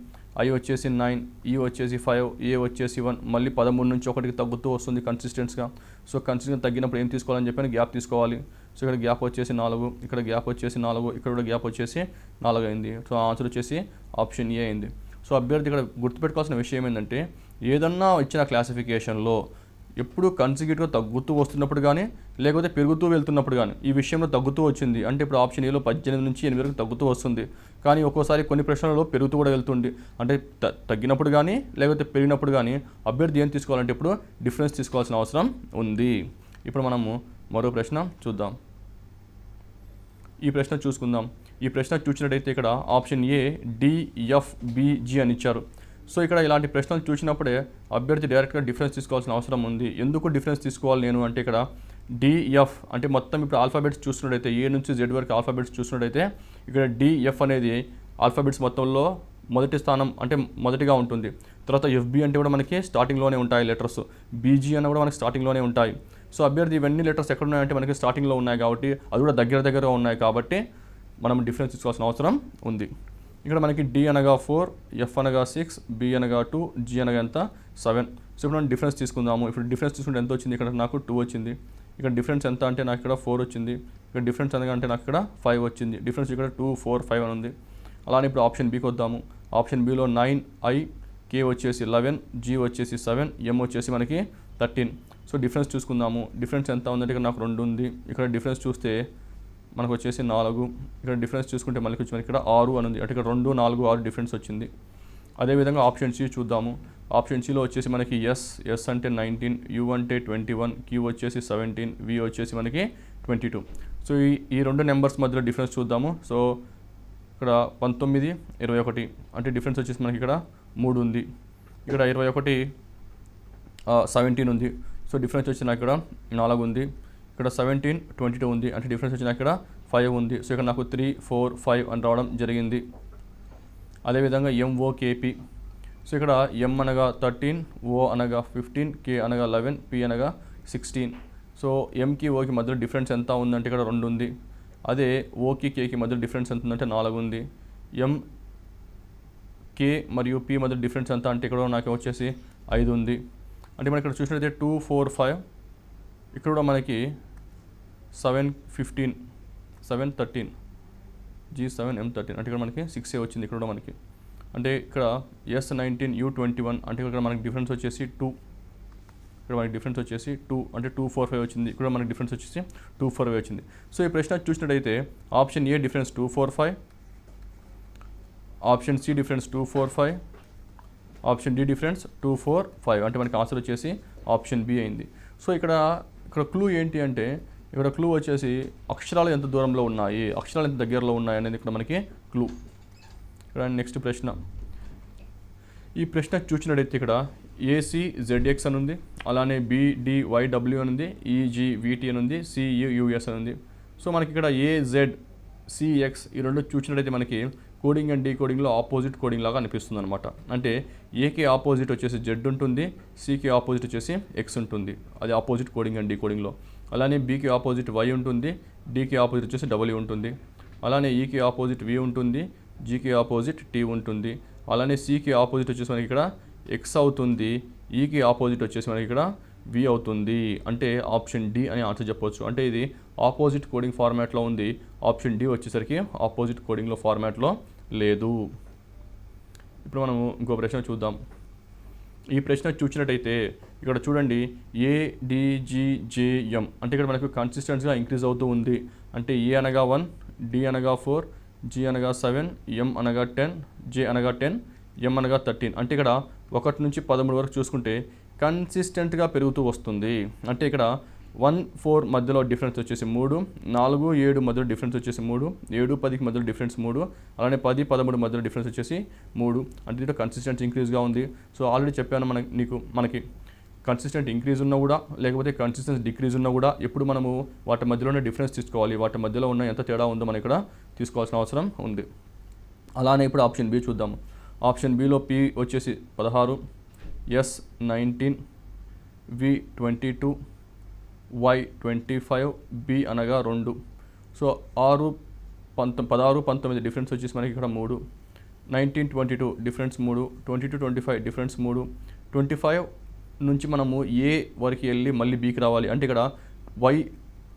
ఐ వచ్చేసి 9, ఈ వచ్చేసి 5, ఏ వచ్చేసి 1. మళ్ళీ 13 నుంచి 1కి తగ్గుతూ వస్తుంది కన్సిస్టెన్స్గా. సో కన్సిస్టెన్స్ తగ్గినప్పుడు ఏం తీసుకోవాలని చెప్పని గ్యాప్ తీసుకోవాలి. సో ఇక్కడ గ్యాప్ వచ్చేసి 4, ఇక్కడ గ్యాప్ వచ్చేసి 4, ఇక్కడ కూడా గ్యాప్ వచ్చేసి 4 అయింది. సో ఆన్సర్ వచ్చేసి ఆప్షన్ ఏ అయింది. సో అభ్యర్థి ఇక్కడ గుర్తుపెట్టుకోవాల్సిన విషయం ఏంటంటే ఏదన్నా ఇచ్చిన క్లాసిఫికేషన్లో ఎప్పుడు కన్సిక్యూటివ్గా తగ్గుతూ వస్తున్నప్పుడు కానీ లేకపోతే పెరుగుతూ వెళ్తున్నప్పుడు కానీ ఈ విషయంలో తగ్గుతూ వచ్చింది అంటే ఇప్పుడు ఆప్షన్ ఏలో 18 నుంచి 8 వరకు తగ్గుతూ వస్తుంది. కానీ ఒక్కోసారి కొన్ని ప్రశ్నలలో పెరుగుతూ కూడా వెళ్తుంది. అంటే తగ్గినప్పుడు కానీ లేకపోతే పెరిగినప్పుడు కానీ అభ్యర్థి ఏం తీసుకోవాలంటే ఇప్పుడు డిఫరెన్స్ తీసుకోవాల్సిన అవసరం ఉంది. ఇప్పుడు మనము మరో ప్రశ్న చూద్దాం. ఈ ప్రశ్న చూసుకుందాం. ఈ ప్రశ్న చూసినట్టయితే ఇక్కడ ఆప్షన్ ఏ DFBG అని ఇచ్చారు. సో ఇక్కడ ఇలాంటి ప్రశ్నలు చూసినప్పుడే అభ్యర్థి డైరెక్ట్గా డిఫరెన్స్ తీసుకోవాల్సిన అవసరం ఉంది. ఎందుకు డిఫరెన్స్ తీసుకోవాలి నేను అంటే ఇక్కడ DF అంటే మొత్తం ఇప్పుడు ఆల్ఫాబెట్స్ చూసినట్టయితే ఏ నుంచి జెడ్ వరకు ఆల్ఫాబెట్స్ చూసినట్టయితే ఇక్కడ DF అనేది ఆల్ఫాబెట్స్ మొత్తంలో మొదటి స్థానం అంటే మొదటిగా ఉంటుంది. తర్వాత FB అంటే కూడా మనకి స్టార్టింగ్లోనే ఉంటాయి లెటర్స్. BG అన్న కూడా మనకి స్టార్టింగ్లోనే ఉంటాయి. సో అభ్యర్థి ఇవన్నీ లెటర్స్ ఎక్కడ ఉన్నాయంటే మనకి స్టార్టింగ్లో ఉన్నాయి కాబట్టి అది కూడా దగ్గరగా ఉన్నాయి కాబట్టి మనం డిఫరెన్స్ తీసుకోవాల్సిన అవసరం ఉంది. ఇక్కడ మనకి D అనగా 4, F అనగా 6, B అనగా 2, G అనగా ఎంత 7. సో ఇప్పుడు మనం డిఫరెన్స్ తీసుకుందాము. ఇప్పుడు డిఫరెన్స్ తీసుకుంటే ఎంత వచ్చింది, ఇక్కడ నాకు 2 వచ్చింది. ఇక్కడ డిఫరెన్స్ ఎంత అంటే నాకు ఇక్కడ 4 వచ్చింది. ఇక్కడ డిఫరెన్స్ అనగా అంటే నాకు ఇక్కడ 5 వచ్చింది. డిఫరెన్స్ ఇక్కడ 2, 4, 5 అని ఉంది. అలానే ఇప్పుడు ఆప్షన్ బికి వద్దాము. ఆప్షన్ బిలో 9, I, K వచ్చేసి 11, G వచ్చేసి 7, M వచ్చేసి మనకి 13. సో డిఫరెన్స్ చూసుకుందాము. డిఫరెన్స్ ఎంత ఉందంటే ఇక్కడ నాకు 2 ఉంది. ఇక్కడ డిఫరెన్స్ చూస్తే మనకు వచ్చేసి 4. ఇక్కడ డిఫరెన్స్ చూసుకుంటే మళ్ళీ వచ్చి మనకి ఇక్కడ 6 అని ఉంది. అంటే ఇక్కడ 2, 4, 6 డిఫరెన్స్ వచ్చింది. అదేవిధంగా ఆప్షన్ సి చూద్దాము. ఆప్షన్ సిలో వచ్చేసి మనకి ఎస్ అంటే 19, యూ అంటే 21, క్యూ వచ్చేసి 17, వి వచ్చేసి మనకి 22. సో ఈ రెండు నెంబర్స్ మధ్యలో డిఫరెన్స్ చూద్దాము. సో ఇక్కడ 19, 21 అంటే డిఫరెన్స్ వచ్చేసి మనకి ఇక్కడ 3 ఉంది. ఇక్కడ 21, 17 ఉంది. సో డిఫరెన్స్ వచ్చి నాకు ఇక్కడ 4 ఉంది. ఇక్కడ 17, 22 ఉంది. అంటే డిఫరెన్స్ వచ్చి నాకు ఇక్కడ 5 ఉంది. సో ఇక్కడ నాకు 3, 4, 5 అని రావడం జరిగింది. అదేవిధంగా MOKP. సో ఇక్కడ M అనగా 13, O అనగా 15, K అనగా 11, P అనగా 16. సో Mకి ఓకి మధ్యలో డిఫరెన్స్ ఎంత ఉందంటే ఇక్కడ 2 ఉంది. అదే ఓకి కేకి మధ్య డిఫరెన్స్ ఎంత ఉందంటే 4 ఉంది. M, K మరియు P మధ్య డిఫరెన్స్ ఎంత అంటే ఇక్కడ నాకు వచ్చేసి 5 ఉంది. అంటే మనం ఇక్కడ చూసినట్లయితే 2, 4, 5. ఇక్కడ కూడా మనకి 7, 15, 7, 13. G7M13 అంటే ఇక్కడ మనకి 6A వచ్చింది ఇక్కడ కూడా మనకి. అంటే ఇక్కడ S19U21 అంటే ఇక్కడ మనకి డిఫరెన్స్ వచ్చేసి 2. ఇక్కడ మనకి డిఫరెన్స్ వచ్చేసి 2 అంటే 245 వచ్చింది. ఇక్కడ మనకి డిఫరెన్స్ వచ్చేసి 245 వచ్చింది. సో ఈ ప్రశ్న చూసినట్టయితే option A difference 245, option C difference 245, option D difference 245 అంటే మనకి ఆన్సర్ వచ్చేసి ఆప్షన్ బి అయింది. సో ఇక్కడ క్లూ ఏంటి అంటే ఇక్కడ క్లూ వచ్చేసి అక్షరాలు ఎంత దూరంలో ఉన్నాయి, అక్షరాలు ఎంత దగ్గరలో ఉన్నాయి అనేది ఇక్కడ మనకి క్లూ. ఇక్కడ నెక్స్ట్ ప్రశ్న, ఈ ప్రశ్న చూసినట్టయితే ఇక్కడ ACZX అని ఉంది, అలానే BDYW అని ఉంది, EGVT అని ఉంది, CUUS అని ఉంది. సో మనకి ఇక్కడ AZCX ఈ రెండు చూసినట్టయితే మనకి కోడింగ్ అండ్ డీకోడింగ్లో ఆపోజిట్ కోడింగ్ లాగా అనిపిస్తుంది అనమాట. అంటే ఏకి ఆపోజిట్ వచ్చేసి Z ఉంటుంది, సికి ఆపోజిట్ వచ్చేసి X ఉంటుంది, అది ఆపోజిట్ కోడింగ్ అండ్ డీకోడింగ్లో. అలానే బీకి ఆపోజిట్ Y ఉంటుంది, డీకి ఆపోజిట్ వచ్చేసి W ఉంటుంది, అలానే ఈకి ఆపోజిట్ V ఉంటుంది, జీకి ఆపోజిట్ T ఉంటుంది, అలానే సికి ఆపోజిట్ వచ్చేసి మనకి ఇక్కడ X అవుతుంది, ఈకి ఆపోజిట్ వచ్చేసి మనకి ఇక్కడ V అవుతుంది. అంటే ఆప్షన్ డి అని ఆన్సర్ చెప్పవచ్చు. అంటే ఇది ఆపోజిట్ కోడింగ్ ఫార్మాట్లో ఉంది, ఆప్షన్ డి వచ్చేసరికి ఆపోజిట్ కోడింగ్లో ఫార్మాట్లో లేదు. ఇప్పుడు మనము ఇంకో ప్రశ్న చూద్దాం. ఈ ప్రశ్న చూసినట్టయితే ఇక్కడ చూడండి ADGJM అంటే ఇక్కడ మనకు కన్సిస్టెన్సీగా ఇంక్రీజ్ అవుతూ ఉంది. అంటే ఏ అనగా 1, డి అనగా 4, జి అనగా 7, ఎం అనగా 10, జే అనగా 10, ఎం అనగా 13. అంటే ఇక్కడ 1 నుంచి 13 వరకు చూసుకుంటే కన్సిస్టెంట్గా పెరుగుతూ వస్తుంది. అంటే ఇక్కడ 1, 4 మధ్యలో డిఫరెన్స్ వచ్చేసి 3, 4, 7 మధ్యలో డిఫరెన్స్ వచ్చేసి 3, 7, 10కి మధ్యలో డిఫరెన్స్ 3, అలానే 10, 13 మధ్యలో డిఫరెన్స్ వచ్చేసి 3. అంటే దీంట్లో కన్సిస్టెంట్ ఇంక్రీజ్గా ఉంది. సో ఆల్రెడీ చెప్పాను మనకి కన్సిస్టెంట్ ఇంక్రీజ్ ఉన్నా కూడా లేకపోతే కన్సిస్టెన్స్ డిక్రీజ్ ఉన్నా కూడా ఎప్పుడు మనము వాటి మధ్యలోనే డిఫరెన్స్ తీసుకోవాలి, వాటి మధ్యలో ఉన్న ఎంత తేడా ఉందో మనం ఇక్కడ తీసుకోవాల్సిన అవసరం ఉంది. అలానే ఇప్పుడు ఆప్షన్ బి చూద్దాము. ఆప్షన్ బిలో P వచ్చేసి 16, S19, V22, Y25, B అనగా 2. సో 16, 19 డిఫరెన్స్ వచ్చేసి మనకి ఇక్కడ 3, 19, 22 డిఫరెన్స్ 3, 22, 25 డిఫరెన్స్ 3, 25 నుంచి మనము ఏ వరకు వెళ్ళి మళ్ళీ బీకి రావాలి. అంటే ఇక్కడ Y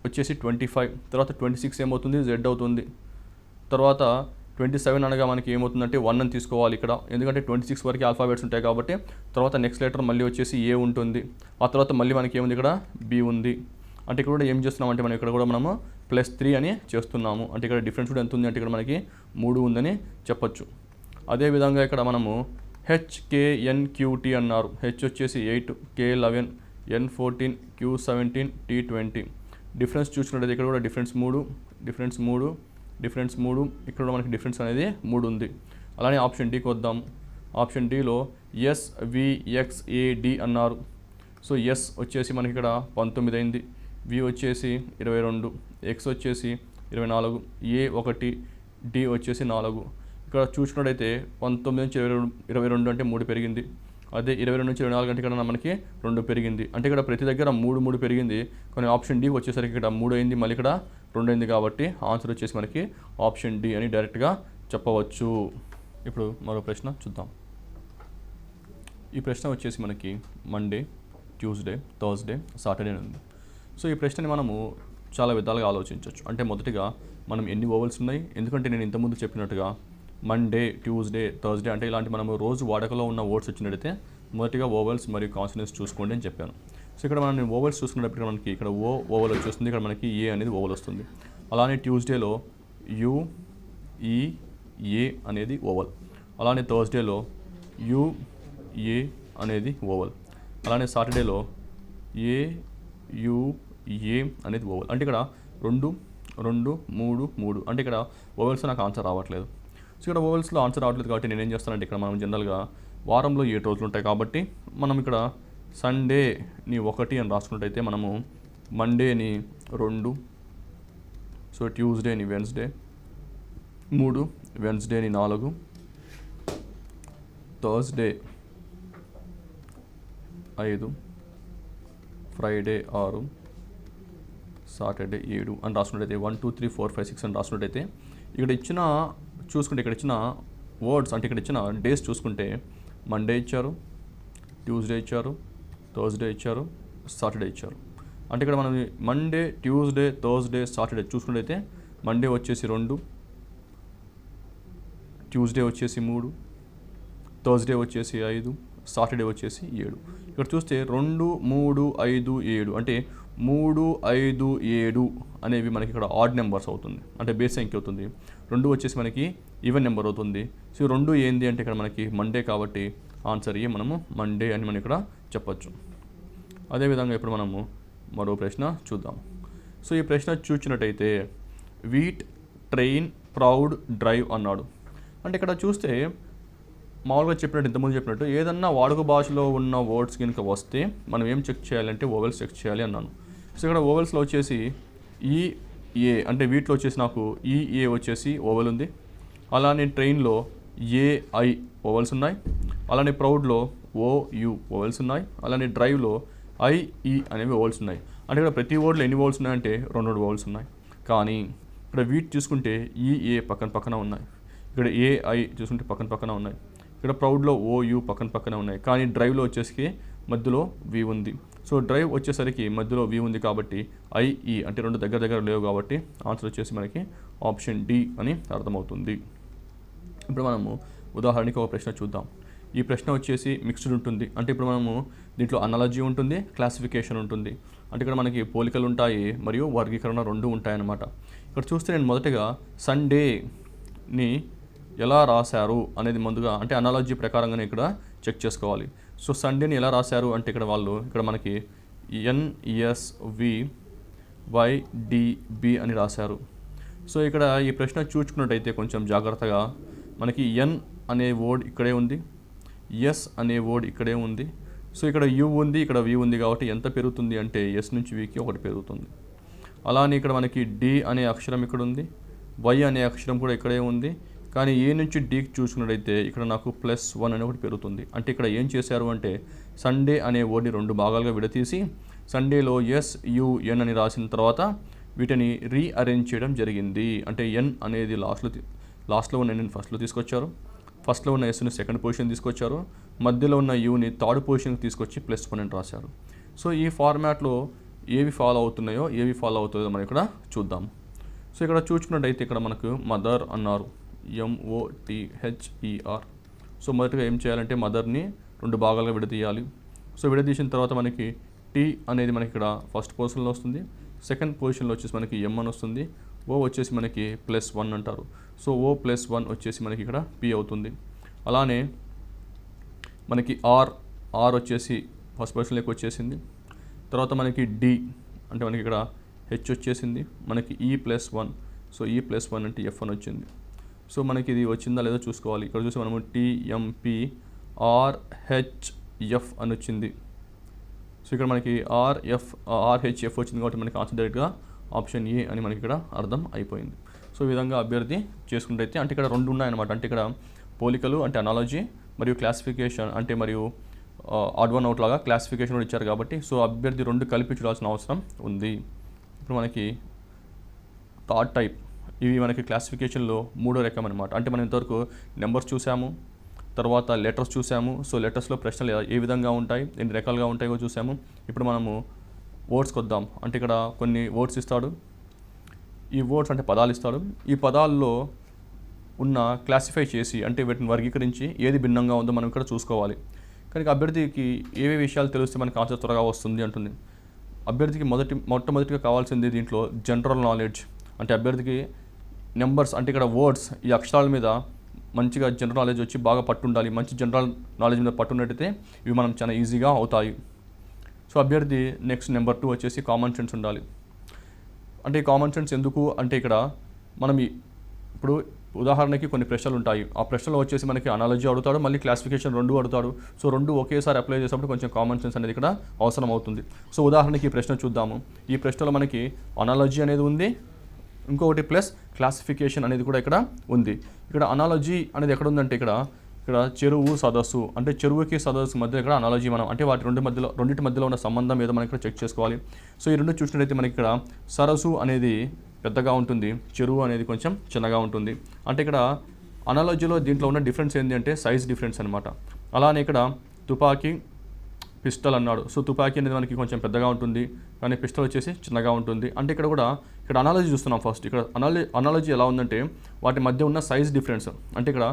వచ్చేసి 25, తర్వాత 26 ఏమవుతుంది, Z అవుతుంది, తర్వాత 27 అనగా మనకి ఏమవుతుందంటే 1 అని తీసుకోవాలి ఇక్కడ, ఎందుకంటే 26 వరకు ఆల్ఫాబెట్స్ ఉంటాయి కాబట్టి. తర్వాత నెక్స్ట్ లెటర్ మళ్ళీ వచ్చేసి ఏ ఉంటుంది, ఆ తర్వాత మళ్ళీ మనకి ఏముంది ఇక్కడ బి ఉంది. అంటే ఇక్కడ కూడా ఏం చేస్తున్నాం అంటే మనం ఇక్కడ కూడా మనము +3 అని చేస్తున్నాము. అంటే ఇక్కడ డిఫరెన్స్ కూడా ఎంత ఉంది అంటే ఇక్కడ మనకి 3 ఉందని చెప్పొచ్చు. అదేవిధంగా ఇక్కడ మనము HKNQT అన్నారు. H వచ్చేసి 8, K11, N14, Q17, T20. Difference చూసుకున్నట్లయితే ఇక్కడ కూడా డిఫరెన్స్ 3, డిఫరెన్స్ 3, డిఫరెన్స్ 3, ఇక్కడ కూడా మనకి డిఫరెన్స్ అనేది 3 ఉంది. అలానే ఆప్షన్ డికి వద్దాం. ఆప్షన్ డిలో SVXAD అన్నారు. సో ఎస్ వచ్చేసి మనకి ఇక్కడ 19 అయింది, వి వచ్చేసి 22, ఎక్స్ వచ్చేసి 24, A1, డి వచ్చేసి 4. ఇక్కడ చూసుకున్నట్టయితే 19 నుంచి 22 అంటే 3 పెరిగింది. అదే 22 నుంచి 24 అంటే ఇక్కడ మనకి 2 పెరిగింది. అంటే ఇక్కడ ప్రతి దగ్గర 3 పెరిగింది. కానీ ఆప్షన్ డి వచ్చేసరికి ఇక్కడ 3 అయింది, మళ్ళీ ఇక్కడ 2 అయింది. కాబట్టి ఆన్సర్ వచ్చేసి మనకి ఆప్షన్ డి అని డైరెక్ట్గా చెప్పవచ్చు. ఇప్పుడు మరో ప్రశ్న చూద్దాం. ఈ ప్రశ్న వచ్చేసి మనకి మండే, ట్యూస్డే, థర్స్డే, సాటర్డే ఉంది. సో ఈ ప్రశ్నని మనము చాలా విధాలుగా ఆలోచించవచ్చు. అంటే మొదటిగా మనం ఎన్ని ఓవెల్స్ ఉన్నాయి, ఎందుకంటే నేను ఇంతకుముందు చెప్పినట్టుగా మండే, ట్యూస్డే, థర్స్డే అంటే ఇలాంటి మనము రోజు వాడకలో ఉన్న వర్డ్స్ వచ్చినట్టయితే మొదటిగా ఓవెల్స్ మరియు కాన్సనెంట్స్ చూసుకోండి అని చెప్పాను. సో ఇక్కడ మనం ఓవెల్స్ చూసుకున్నప్పుడు మనకి ఇక్కడ ఓ ఓవెల్ వచ్చేస్తుంది, ఇక్కడ మనకి ఏ అనేది ఓవెల్ వస్తుంది. అలానే ట్యూస్డేలో యు, ఈ, ఏ అనేది ఓవెల్. అలానే థర్స్డేలో యు, ఏ అనేది ఓవెల్. అలానే సాటర్డేలో ఏ, యు, ఏ అనేది ఓవెల్. అంటే ఇక్కడ 2, 2, 3, 3 అంటే ఇక్కడ ఓవెల్స్ నాకు ఆన్సర్ రావట్లేదు. సో ఇక్కడ ఓవెల్స్లో ఆన్సర్ రావట్లేదు కాబట్టి నేను ఏం చేస్తానంటే ఇక్కడ మనం జనరల్గా వారంలో 7 రోజులు ఉంటాయి కాబట్టి మనం ఇక్కడ సండేని 1 అని రాసుకున్నట్టయితే మనము మండేని 2, సో ట్యూస్డేని వెన్స్డే 3, వెన్స్డేని 4, థర్స్డే 5, ఫ్రైడే 6, సాటర్డే 7 అని రాసుకున్నట్టయితే 1, 2, 3, 4, 5, 6 అని రాసుకున్నట్టయితే ఇక్కడ ఇచ్చిన చూసుకుంటే ఇక్కడ ఇచ్చిన వర్డ్స్ అంటే ఇక్కడ ఇచ్చిన డేస్ చూసుకుంటే మండే ఇచ్చారు, ట్యూస్డే ఇచ్చారు, థర్స్డే ఇచ్చారు, సాటర్డే ఇచ్చారు. అంటే ఇక్కడ మనం మండే, ట్యూస్డే, థర్స్డే, సాటర్డే చూసుకున్నట్టయితే మండే వచ్చేసి 2, ట్యూస్డే వచ్చేసి 3, థర్స్డే వచ్చేసి 5, సాటర్డే వచ్చేసి 7. ఇక్కడ చూస్తే 2, 3, 5, 7 అంటే 3, 5, 7 అనేవి మనకి ఇక్కడ ఆడ్ నెంబర్స్ అవుతుంది, అంటే బేస్ సంఖ్య అవుతుంది. 2 వచ్చేసి మనకి ఈవెన్ నెంబర్ అవుతుంది. సో 2 ఏంది అంటే ఇక్కడ మనకి మండే కాబట్టి ఆన్సర్ ఏ మనము మండే అని మనం ఇక్కడ చెప్పచ్చు. అదేవిధంగా ఇప్పుడు మనము మరో ప్రశ్న చూద్దాం. సో ఈ ప్రశ్న చూసినట్టయితే వీట్, ట్రైన్, ప్రౌడ్, డ్రైవ్ అన్నాడు. అంటే ఇక్కడ చూస్తే మామూలుగా చెప్పినట్టు ఇంతకుముందు చెప్పినట్టు ఏదన్నా వాడుక భాషలో ఉన్న వర్డ్స్ కనుక వస్తే మనం ఏం చెక్ చేయాలంటే ఓవెల్స్ చెక్ చేయాలి అన్నాను. సో ఇక్కడ ఓవెల్స్లో వచ్చేసి ఏ అంటే వీటిలో వచ్చేసి నాకు ఏ వచ్చేసి ఓవెల్ ఉంది. అలానే ట్రైన్లో ఏఐ ఓవెల్స్ ఉన్నాయి. అలానే ప్రౌడ్లో ఓయు ఓవెల్స్ ఉన్నాయి. అలానే డ్రైవ్లో ఐఈ అనేవి ఓవెల్స్ ఉన్నాయి. అంటే ఇక్కడ ప్రతి వర్డ్లో ఎన్ని ఓవెల్స్ ఉన్నాయంటే 2 ఓవెల్స్ ఉన్నాయి. కానీ ఇక్కడ వీట్ చూసుకుంటే ఏ పక్కన ఉన్నాయి. ఇక్కడ ఏఐ చూసుకుంటే పక్కన ఉన్నాయి. ఇక్కడ ప్రౌడ్లో ఓయు పక్కన ఉన్నాయి. కానీ డ్రైవ్లో వచ్చేసి మధ్యలో వి ఉంది. సో డ్రైవ్ వచ్చేసరికి మధ్యలో వి ఉంది కాబట్టి ఐఈ అంటే 2 దగ్గర లేవు కాబట్టి ఆన్సర్ వచ్చేసి మనకి ఆప్షన్ డి అని అర్థమవుతుంది. ఇప్పుడు మనము ఉదాహరణకి ఒక ప్రశ్న చూద్దాం. ఈ ప్రశ్న వచ్చేసి మిక్స్డ్ ఉంటుంది. అంటే ఇప్పుడు మనము దీంట్లో అనాలజీ ఉంటుంది, క్లాసిఫికేషన్ ఉంటుంది. అంటే ఇక్కడ మనకి పోలికలు ఉంటాయి మరియు వర్గీకరణ 2 ఉంటాయన్నమాట. ఇక్కడ చూస్తే నేను మొదటగా సండేని ఎలా రాశారు అనేది ముందుగా అంటే అనాలజీ ప్రకారంగానే ఇక్కడ చెక్ చేసుకోవాలి. సో సండేని ఎలా రాశారు అంటే ఇక్కడ మనకి NSVYDB అని రాశారు. సో ఇక్కడ ఈ ప్రశ్న చూసుకున్నట్టయితే కొంచెం జాగ్రత్తగా మనకి ఎన్ అనే వర్డ్ ఇక్కడే ఉంది, ఎస్ అనే వర్డ్ ఇక్కడే ఉంది. సో ఇక్కడ యు ఉంది, ఇక్కడ వి ఉంది కాబట్టి ఎంత పెరుగుతుంది అంటే ఎస్ నుంచి వికి 1 పెరుగుతుంది. అలానే ఇక్కడ మనకి డి అనే అక్షరం ఇక్కడ ఉంది, వై అనే అక్షరం కూడా ఇక్కడే ఉంది. కానీ ఏ నుంచి డీకి చూసుకున్నట్టయితే ఇక్కడ నాకు +1 అని ఒకటి పెరుగుతుంది. అంటే ఇక్కడ ఏం చేశారు అంటే సండే అనే వర్డ్ని 2 భాగాలుగా విడతీసి సండేలో SUN అని రాసిన తర్వాత వీటిని రీఅరేంజ్ చేయడం జరిగింది. అంటే ఎన్ అనేది లాస్ట్లో ఉన్న ఎన్ని ఫస్ట్లో తీసుకొచ్చారు, ఫస్ట్లో ఉన్న ఎస్ని సెకండ్ పొజిషన్ తీసుకొచ్చారు, మధ్యలో ఉన్న యూని థర్డ్ పొజిషన్కి తీసుకొచ్చి +1 అని రాశారు. సో ఈ ఫార్మాట్లో ఏవి ఫాలో అవుతున్నాయో మనం ఇక్కడ చూద్దాం. సో ఇక్కడ చూసుకున్నట్టయితే ఇక్కడ మనకు మదర్ అన్నారు, MOTHER. సో మొదటిగా ఏం చేయాలంటే మదర్ని 2 భాగాలుగా విడదీయాలి. సో విడదీసిన తర్వాత మనకి టీ అనేది మనకి ఇక్కడ ఫస్ట్ పొజిషన్లో వస్తుంది, సెకండ్ పొజిషన్లో వచ్చేసి మనకి M అని వస్తుంది, ఓ వచ్చేసి మనకి +1 అంటారు. సో O+1 వచ్చేసి మనకి ఇక్కడ P అవుతుంది. అలానే మనకి ఆర్ వచ్చేసి ఫస్ట్ పొజిషన్లోకి వచ్చేసింది. తర్వాత మనకి డి అంటే మనకి ఇక్కడ హెచ్ వచ్చేసింది, మనకి E+1. సో E+1 అంటే F అని వచ్చింది. సో మనకి ఇది వచ్చిందా లేదో చూసుకోవాలి. ఇక్కడ చూసి మనము TMPRHF అని వచ్చింది. సో ఇక్కడ మనకి RHF వచ్చింది కాబట్టి మనకి ఆన్సర్ డైరెక్ట్గా ఆప్షన్ ఏ అని మనకి ఇక్కడ అర్థం అయిపోయింది. సో ఈ విధంగా అభ్యర్థి చేసుకుంటే అంటే ఇక్కడ 2 ఉన్నాయన్నమాట. అంటే ఇక్కడ పోలికలు అంటే అనాలజీ మరియు క్లాసిఫికేషన్ అంటే మరియు ఆడ్ వన్ అవుట్ లాగా క్లాసిఫికేషన్ కూడా ఇచ్చారు కాబట్టి సో అభ్యర్థి 2 కలిపి చూడాల్సిన అవసరం ఉంది. ఇప్పుడు మనకి థర్డ్ టైప్ ఇవి మనకి క్లాసిఫికేషన్లో 3వ రకం అనమాట. అంటే మనం ఇంతవరకు నెంబర్స్ చూసాము, తర్వాత లెటర్స్ చూసాము. సో లెటర్స్లో ప్రశ్నలు ఏ విధంగా ఉంటాయి, ఎన్ని రకాలుగా ఉంటాయో చూసాము. ఇప్పుడు మనము వర్డ్స్కి వద్దాం. అంటే ఇక్కడ కొన్ని వర్డ్స్ ఇస్తాడు, ఈ వర్డ్స్ అంటే పదాలు ఇస్తాడు. ఈ పదాల్లో ఉన్న క్లాసిఫై చేసి అంటే వీటిని వర్గీకరించి ఏది భిన్నంగా ఉందో మనం ఇక్కడ చూసుకోవాలి. కనుక అభ్యర్థికి ఏవే విషయాలు తెలిస్తే మనకి ఆన్సర్ త్వరగా వస్తుంది అంటుంది. అభ్యర్థికి మొట్టమొదటిగా కావాల్సింది దీంట్లో జనరల్ నాలెడ్జ్. అంటే అభ్యర్థికి నెంబర్స్ అంటే ఇక్కడ వర్డ్స్ ఈ అక్షరాల మీద మంచిగా జనరల్ నాలెడ్జ్ వచ్చి బాగా పట్టుండాలి. మంచి జనరల్ నాలెడ్జ్ మీద పట్టున్నట్టయితే ఇవి మనం చాలా ఈజీగా అవుతాయి. సో అభ్యర్థి నెక్స్ట్ నెంబర్ 2 వచ్చేసి కామన్ సెన్స్ ఉండాలి. అంటే ఈ కామన్ సెన్స్ ఎందుకు అంటే ఇక్కడ మనం ఇప్పుడు ఉదాహరణకి కొన్ని ప్రశ్నలు ఉంటాయి. ఆ ప్రశ్నలో వచ్చేసి మనకి అనాలజీ అడుగుతాడు, మళ్ళీ క్లాసిఫికేషన్ 2 అడుగుతాడు. సో 2 ఒకేసారి అప్లై చేసినప్పుడు కొంచెం కామన్ సెన్స్ అనేది ఇక్కడ అవసరం అవుతుంది. సో ఉదాహరణకి ఈ ప్రశ్న చూద్దాము. ఈ ప్రశ్నలో మనకి అనాలజీ అనేది ఉంది, ఇంకొకటి ప్లస్ క్లాసిఫికేషన్ అనేది కూడా ఇక్కడ ఉంది. ఇక్కడ అనాలజీ అనేది ఎక్కడ ఉందంటే ఇక్కడ చెరువు సదస్సు అంటే చెరువుకి సదస్సు మధ్య ఇక్కడ అనాలజీ మనం అంటే వాటి రెండింటి మధ్యలో ఉన్న సంబంధం ఏదో మనం ఇక్కడ చెక్ చేసుకోవాలి. సో ఈ 2 చూసినట్టయితే మనకి ఇక్కడ సరస్సు అనేది పెద్దగా ఉంటుంది, చెరువు అనేది కొంచెం చిన్నగా ఉంటుంది. అంటే ఇక్కడ అనాలజీలో దీంట్లో ఉన్న డిఫరెన్స్ ఏంటి అంటే సైజ్ డిఫరెన్స్ అనమాట. అలానే ఇక్కడ తుపాకీ పిస్టల్ అన్నాడు. సో తుపాకీ అనేది మనకి కొంచెం పెద్దగా ఉంటుంది, కానీ పిస్టల్ వచ్చేసి చిన్నగా ఉంటుంది. అంటే ఇక్కడ అనాలజీ చూస్తున్నాం ఫస్ట్. ఇక్కడ అనాలజీ ఎలా ఉందంటే వాటి మధ్య ఉన్న సైజ్ డిఫరెన్స్. అంటే ఇక్కడ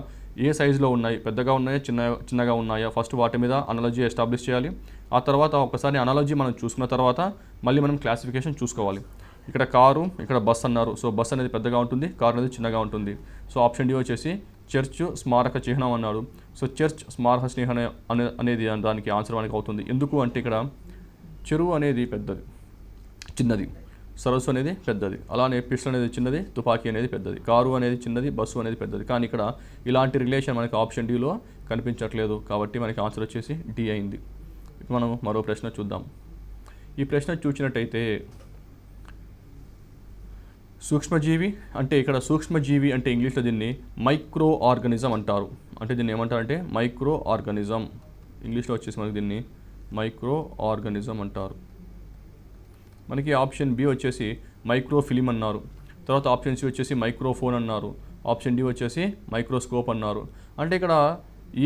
ఏ సైజులో ఉన్నాయి, పెద్దగా ఉన్నాయా చిన్నగా ఉన్నాయా, ఫస్ట్ వాటి మీద అనాలజీ ఎస్టాబ్లిష్ చేయాలి. ఆ తర్వాత ఒకసారి అనాలజీ మనం చూసుకున్న తర్వాత మళ్ళీ మనం క్లాసిఫికేషన్ చూసుకోవాలి. ఇక్కడ కారు, ఇక్కడ బస్ అన్నారు. సో బస్ అనేది పెద్దగా ఉంటుంది, కారు అనేది చిన్నగా ఉంటుంది. సో ఆప్షన్ డి వచ్చేసి చర్చ్ స్మారక చిహ్నం అన్నాడు. సో చర్చ్ స్మారక చిహ్నం అనేది దానికి ఆన్సర్ మనకి అవుతుంది. ఎందుకు అంటే ఇక్కడ చెరువు అనేది పెద్దది, చిన్నది, సరస్సు అనేది పెద్దది, అలానే పిస్టల్ అనేది చిన్నది, తుపాకీ అనేది పెద్దది, కారు అనేది చిన్నది, బస్సు అనేది పెద్దది. కానీ ఇక్కడ ఇలాంటి రిలేషన్ మనకి ఆప్షన్ డిలో కనిపించట్లేదు, కాబట్టి మనకి ఆన్సర్ వచ్చేసి డి అయింది. ఇప్పుడు మనం మరో ప్రశ్న చూద్దాం. ఈ ప్రశ్న చూసినట్టయితే సూక్ష్మజీవి అంటే ఇక్కడ సూక్ష్మజీవి అంటే ఇంగ్లీష్లో దీన్ని మైక్రో ఆర్గానిజం అంటారు. అంటే దీన్ని ఏమంటారంటే మైక్రో ఆర్గానిజం, ఇంగ్లీష్లో వచ్చేసి మనకి దీన్ని మైక్రో ఆర్గానిజం అంటారు. మనకి ఆప్షన్ బి వచ్చేసి మైక్రోఫిలిం అన్నారు. తర్వాత ఆప్షన్ సి వచ్చేసి మైక్రోఫోన్ అన్నారు. ఆప్షన్ డి వచ్చేసి మైక్రోస్కోప్ అన్నారు. అంటే ఇక్కడ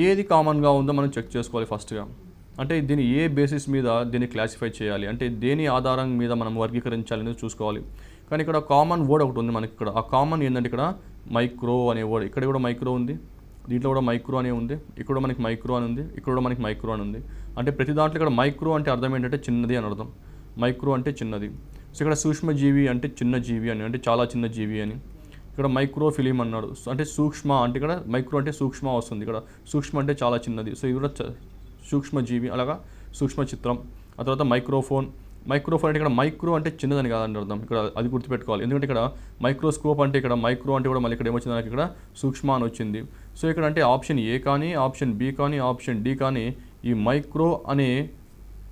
ఏది కామన్గా ఉందో మనం చెక్ చేసుకోవాలి ఫస్ట్గా. అంటే దీన్ని ఏ బేసిస్ మీద దీన్ని క్లాసిఫై చేయాలి, అంటే దేని ఆధారం మీద మనం వర్గీకరించాలి అనేది చూసుకోవాలి. కానీ ఇక్కడ కామన్ వర్డ్ ఒకటి ఉంది మనకి. ఇక్కడ ఆ కామన్ ఏంటంటే ఇక్కడ మైక్రో అనే వర్డ్, ఇక్కడ కూడా మైక్రో ఉంది, దీంట్లో కూడా మైక్రో అనే ఉంది, ఇక్కడ మనకి మైక్రో అని ఉంది, ఇక్కడ కూడా మనకి మైక్రో అని ఉంది. అంటే ప్రతి దాంట్లో ఇక్కడ మైక్రో అంటే అర్థం ఏంటంటే చిన్నది అని అర్థం. మైక్రో అంటే చిన్నది. సో ఇక్కడ సూక్ష్మజీవి అంటే చిన్న జీవి అని, అంటే చాలా చిన్న జీవి అని. ఇక్కడ మైక్రోఫిలిం అన్నాడు, అంటే సూక్ష్మ, అంటే ఇక్కడ మైక్రో అంటే సూక్ష్మ వస్తుంది, ఇక్కడ సూక్ష్మ అంటే చాలా చిన్నది. సో ఇది కూడా సూక్ష్మజీవి, అలాగా సూక్ష్మ చిత్రం. ఆ తర్వాత మైక్రోఫోన్ అంటే ఇక్కడ మైక్రో అంటే చిన్నదని కాదని అర్థం, ఇక్కడ అది గుర్తుపెట్టుకోవాలి. ఎందుకంటే ఇక్కడ మైక్రోస్కోప్ అంటే ఇక్కడ మైక్రో అంటే కూడా మళ్ళీ ఇక్కడ ఏమొచ్చింది నాకు ఇక్కడ సూక్ష్మ అని వచ్చింది. సో ఇక్కడ అంటే ఆప్షన్ ఏ కానీ, ఆప్షన్ బి కానీ, ఆప్షన్ డి కానీ ఈ మైక్రో అనే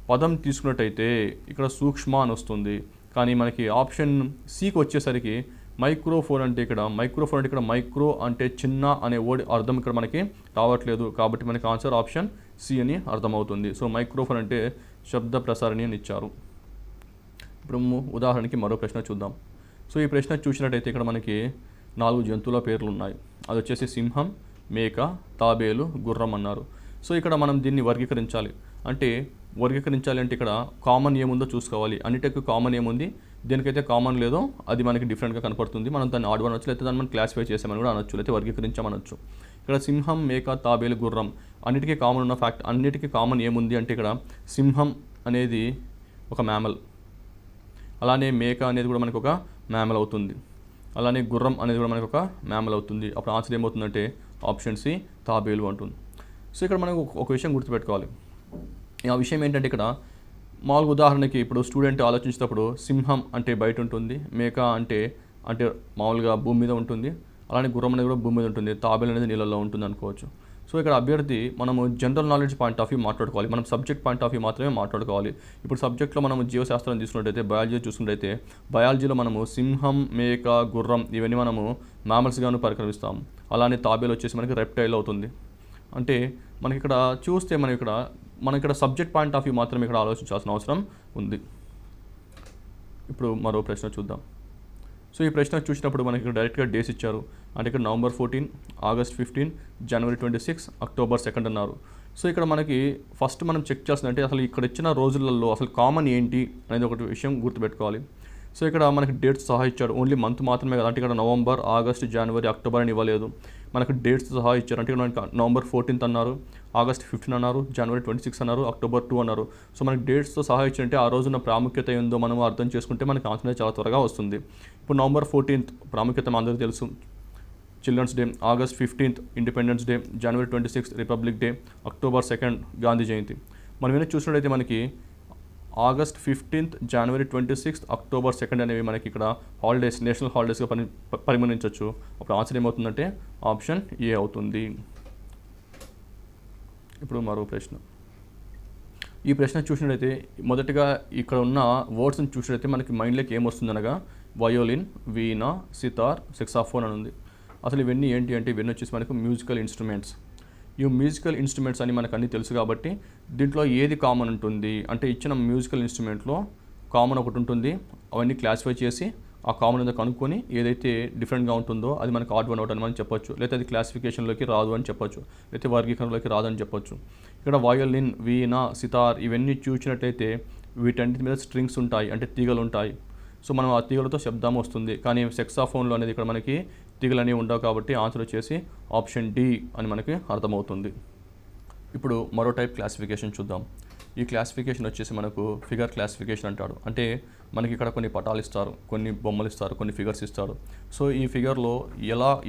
పదం తీసుకున్నట్టయితే ఇక్కడ సూక్ష్మ అని వస్తుంది. కానీ మనకి ఆప్షన్ సికి వచ్చేసరికి మైక్రోఫోన్ అంటే ఇక్కడ మైక్రో అంటే చిన్న అనే వర్డ్ అర్థం ఇక్కడ మనకి రావట్లేదు, కాబట్టి మనకి ఆన్సర్ ఆప్షన్ సి అని అర్థమవుతుంది. సో మైక్రోఫోన్ అంటే శబ్ద ప్రసారణి అని ఇచ్చారు. ఇప్పుడు ఉదాహరణకి మరో ప్రశ్న చూద్దాం. సో ఈ ప్రశ్న చూసినట్టయితే ఇక్కడ మనకి 4 జంతువుల పేర్లు ఉన్నాయి. అది వచ్చేసి సింహం, మేక, తాబేలు, గుర్రం అన్నారు. సో ఇక్కడ మనం దీన్ని వర్గీకరించాలి. అంటే ఇక్కడ కామన్ ఏముందో చూసుకోవాలి. అన్నిటికీ కామన్ ఏముంది, దేనికైతే కామన్ లేదో అది మనకి డిఫరెంట్గా కనపడుతుంది. మనం దాన్ని ఆడ్ అనొచ్చు, లేకపోతే దాన్ని మనం క్లాసిఫై చేసామని కూడా అనొచ్చు, లేకపోతే వర్గీకరించామనొచ్చు. ఇక్కడ సింహం, మేక, తాబేలు, గుర్రం అన్నిటికీ కామన్ ఉన్న ఫ్యాక్ట్, అన్నిటికీ కామన్ ఏముంది అంటే ఇక్కడ సింహం అనేది ఒక మ్యామల్, అలానే మేక అనేది కూడా మనకు ఒక మ్యామల్ అవుతుంది, అలానే గుర్రం అనేది కూడా మనకు ఒక మ్యామల్ అవుతుంది. అప్పుడు ఆన్సర్ ఏమవుతుందంటే ఆప్షన్ సి తాబేలు అంటుంది. సో ఇక్కడ మనకు ఒక విషయం గుర్తుపెట్టుకోవాలి. ఆ విషయం ఏంటంటే ఇక్కడ మామూలుగా ఉదాహరణకి ఇప్పుడు స్టూడెంట్ ఆలోచించేటప్పుడు సింహం అంటే బయట ఉంటుంది, మేక అంటే మామూలుగా భూమి మీద ఉంటుంది, అలానే గుర్రం అనేది కూడా భూమి మీద ఉంటుంది, తాబేలు అనేది నీళ్ళల్లో ఉంటుంది అనుకోవచ్చు. సో ఇక్కడ అభ్యర్థి మనము general knowledge point of view మాట్లాడుకోవాలి, మనం సబ్జెక్ట్ పాయింట్ ఆఫ్ వ్యూ మాత్రమే మాట్లాడుకోవాలి. ఇప్పుడు సబ్జెక్ట్లో మనము జీవశాస్త్రం తీసుకున్నట్టయితే, బయాలజీ చూసుకున్నట్టయితే బయాలజీలో మనము సింహం, మేక, గుర్రం ఇవన్నీ మనము మ్యామల్స్గాను పరిగణిస్తాము. అలానే తాబేలు వచ్చేసి మనకి రెప్టైల్ అవుతుంది. అంటే మనకి ఇక్కడ చూస్తే మనం ఇక్కడ సబ్జెక్ట్ పాయింట్ ఆఫ్ వ్యూ మాత్రమే ఇక్కడ ఆలోచించాల్సిన అవసరం ఉంది. ఇప్పుడు మరో ప్రశ్న చూద్దాం. సో ఈ ప్రశ్న చూసినప్పుడు మనకి ఇక్కడ డైరెక్ట్గా డేస్ ఇచ్చారు. అంటే ఇక్కడ నవంబర్ 14, ఆగస్ట్ 15, జనవరి 26, అక్టోబర్ 2 అన్నారు. సో ఇక్కడ మనకి ఫస్ట్ మనం చెక్ చేస్తుందంటే అసలు ఇక్కడ ఇచ్చిన రోజులలో అసలు కామన్ ఏంటి అనేది ఒకటి విషయం గుర్తుపెట్టుకోవాలి. సో ఇక్కడ మనకి డేట్స్ సహా ఇచ్చాడు, ఓన్లీ మంత్ మాత్రమే కదా. అంటే ఇక్కడ నవంబర్, ఆగస్ట్, జనవరి, అక్టోబర్ అని ఇవ్వలేదు, మనకు డేట్స్ సహా ఇచ్చారు. అంటే మనకి నవంబర్ 14 అన్నారు, ఆగస్ట్ 15 అన్నారు, జనవరి 26 అన్నారు, అక్టోబర్ 2 అన్నారు. సో మనకి డేట్స్తో సహా ఇచ్చారంటే ఆ రోజున ప్రాముఖ్యత ఏందో మనం అర్థం చేసుకుంటే మనకి ఆన్సర్ చాలా త్వరగా వస్తుంది. ఇప్పుడు నవంబర్ 14 ప్రాముఖ్యత అందరికీ తెలుసు, children's day, August 15 independence day, జనవరి 26 republic day, October 2 Gandhi Jayanti. మనం ఏమైనా చూసినట్టయితే మనకి ఆగస్ట్ 15, జనవరి 26, అక్టోబర్ 2 అనేవి మనకి ఇక్కడ హాలిడేస్, నేషనల్ హాలిడేస్గా పరిగణించవచ్చు. అప్పుడు ఆన్సర్ ఏమవుతుందంటే ఆప్షన్ ఏ అవుతుంది. ఇప్పుడు మరో ప్రశ్న. ఈ ప్రశ్న చూసినట్టయితే మొదటిగా ఇక్కడ ఉన్న వర్డ్స్ని చూసినట్టయితే మనకి మైండ్లోకి ఏమొస్తుందనగా వయోలిన్, వీణా, సితార్, సెక్సాఫోన్ అని ఉంది. అసలు ఇవన్నీ ఏంటి అంటే ఇవన్నీ వచ్చేసి మనకు మ్యూజికల్ ఇన్స్ట్రుమెంట్స్. ఈ మ్యూజికల్ ఇన్స్ట్రుమెంట్స్ అని మనకు అన్నీ తెలుసు కాబట్టి దీంట్లో ఏది కామన్ ఉంటుంది అంటే ఇచ్చిన మ్యూజికల్ ఇన్స్ట్రుమెంట్లో కామన్ ఒకటి ఉంటుంది, అవన్నీ క్లాసిఫై చేసి ఆ కామన్ ఉందో కనుక్కొని ఏదైతే డిఫరెంట్గా ఉంటుందో అది మనకు ఆడ్ వన్ అవుట్ అని మనం చెప్పొచ్చు, లేకపోతే అది క్లాసిఫికేషన్లోకి రాదు అని చెప్పొచ్చు, లేకపోతే వర్గీకరణలోకి రాదు అని చెప్పొచ్చు. ఇక్కడ వయోలిన్, వీణా, సితార్ ఇవన్నీ చూసినట్లయితే వీటన్నిటి మీద స్ట్రింగ్స్ ఉంటాయి, అంటే తీగలు ఉంటాయి. సో మనం ఆ తీగలతో శబ్దం వస్తుంది. కానీ సెక్సాఫోన్లో అనేది ఇక్కడ మనకి తీగలు అనేవి ఉండవు కాబట్టి ఆన్సర్ వచ్చేసి ఆప్షన్ డి అని మనకి అర్థమవుతుంది. ఇప్పుడు మరో టైప్ క్లాసిఫికేషన్ చూద్దాం. ఈ క్లాసిఫికేషన్ వచ్చేసి మనకు ఫిగర్ క్లాసిఫికేషన్ అంటాడు. అంటే మనకి ఇక్కడ కొన్ని పటాలు ఇస్తారు, కొన్ని బొమ్మలు ఇస్తారు, కొన్ని ఫిగర్స్ ఇస్తారు. సో ఈ ఫిగర్లో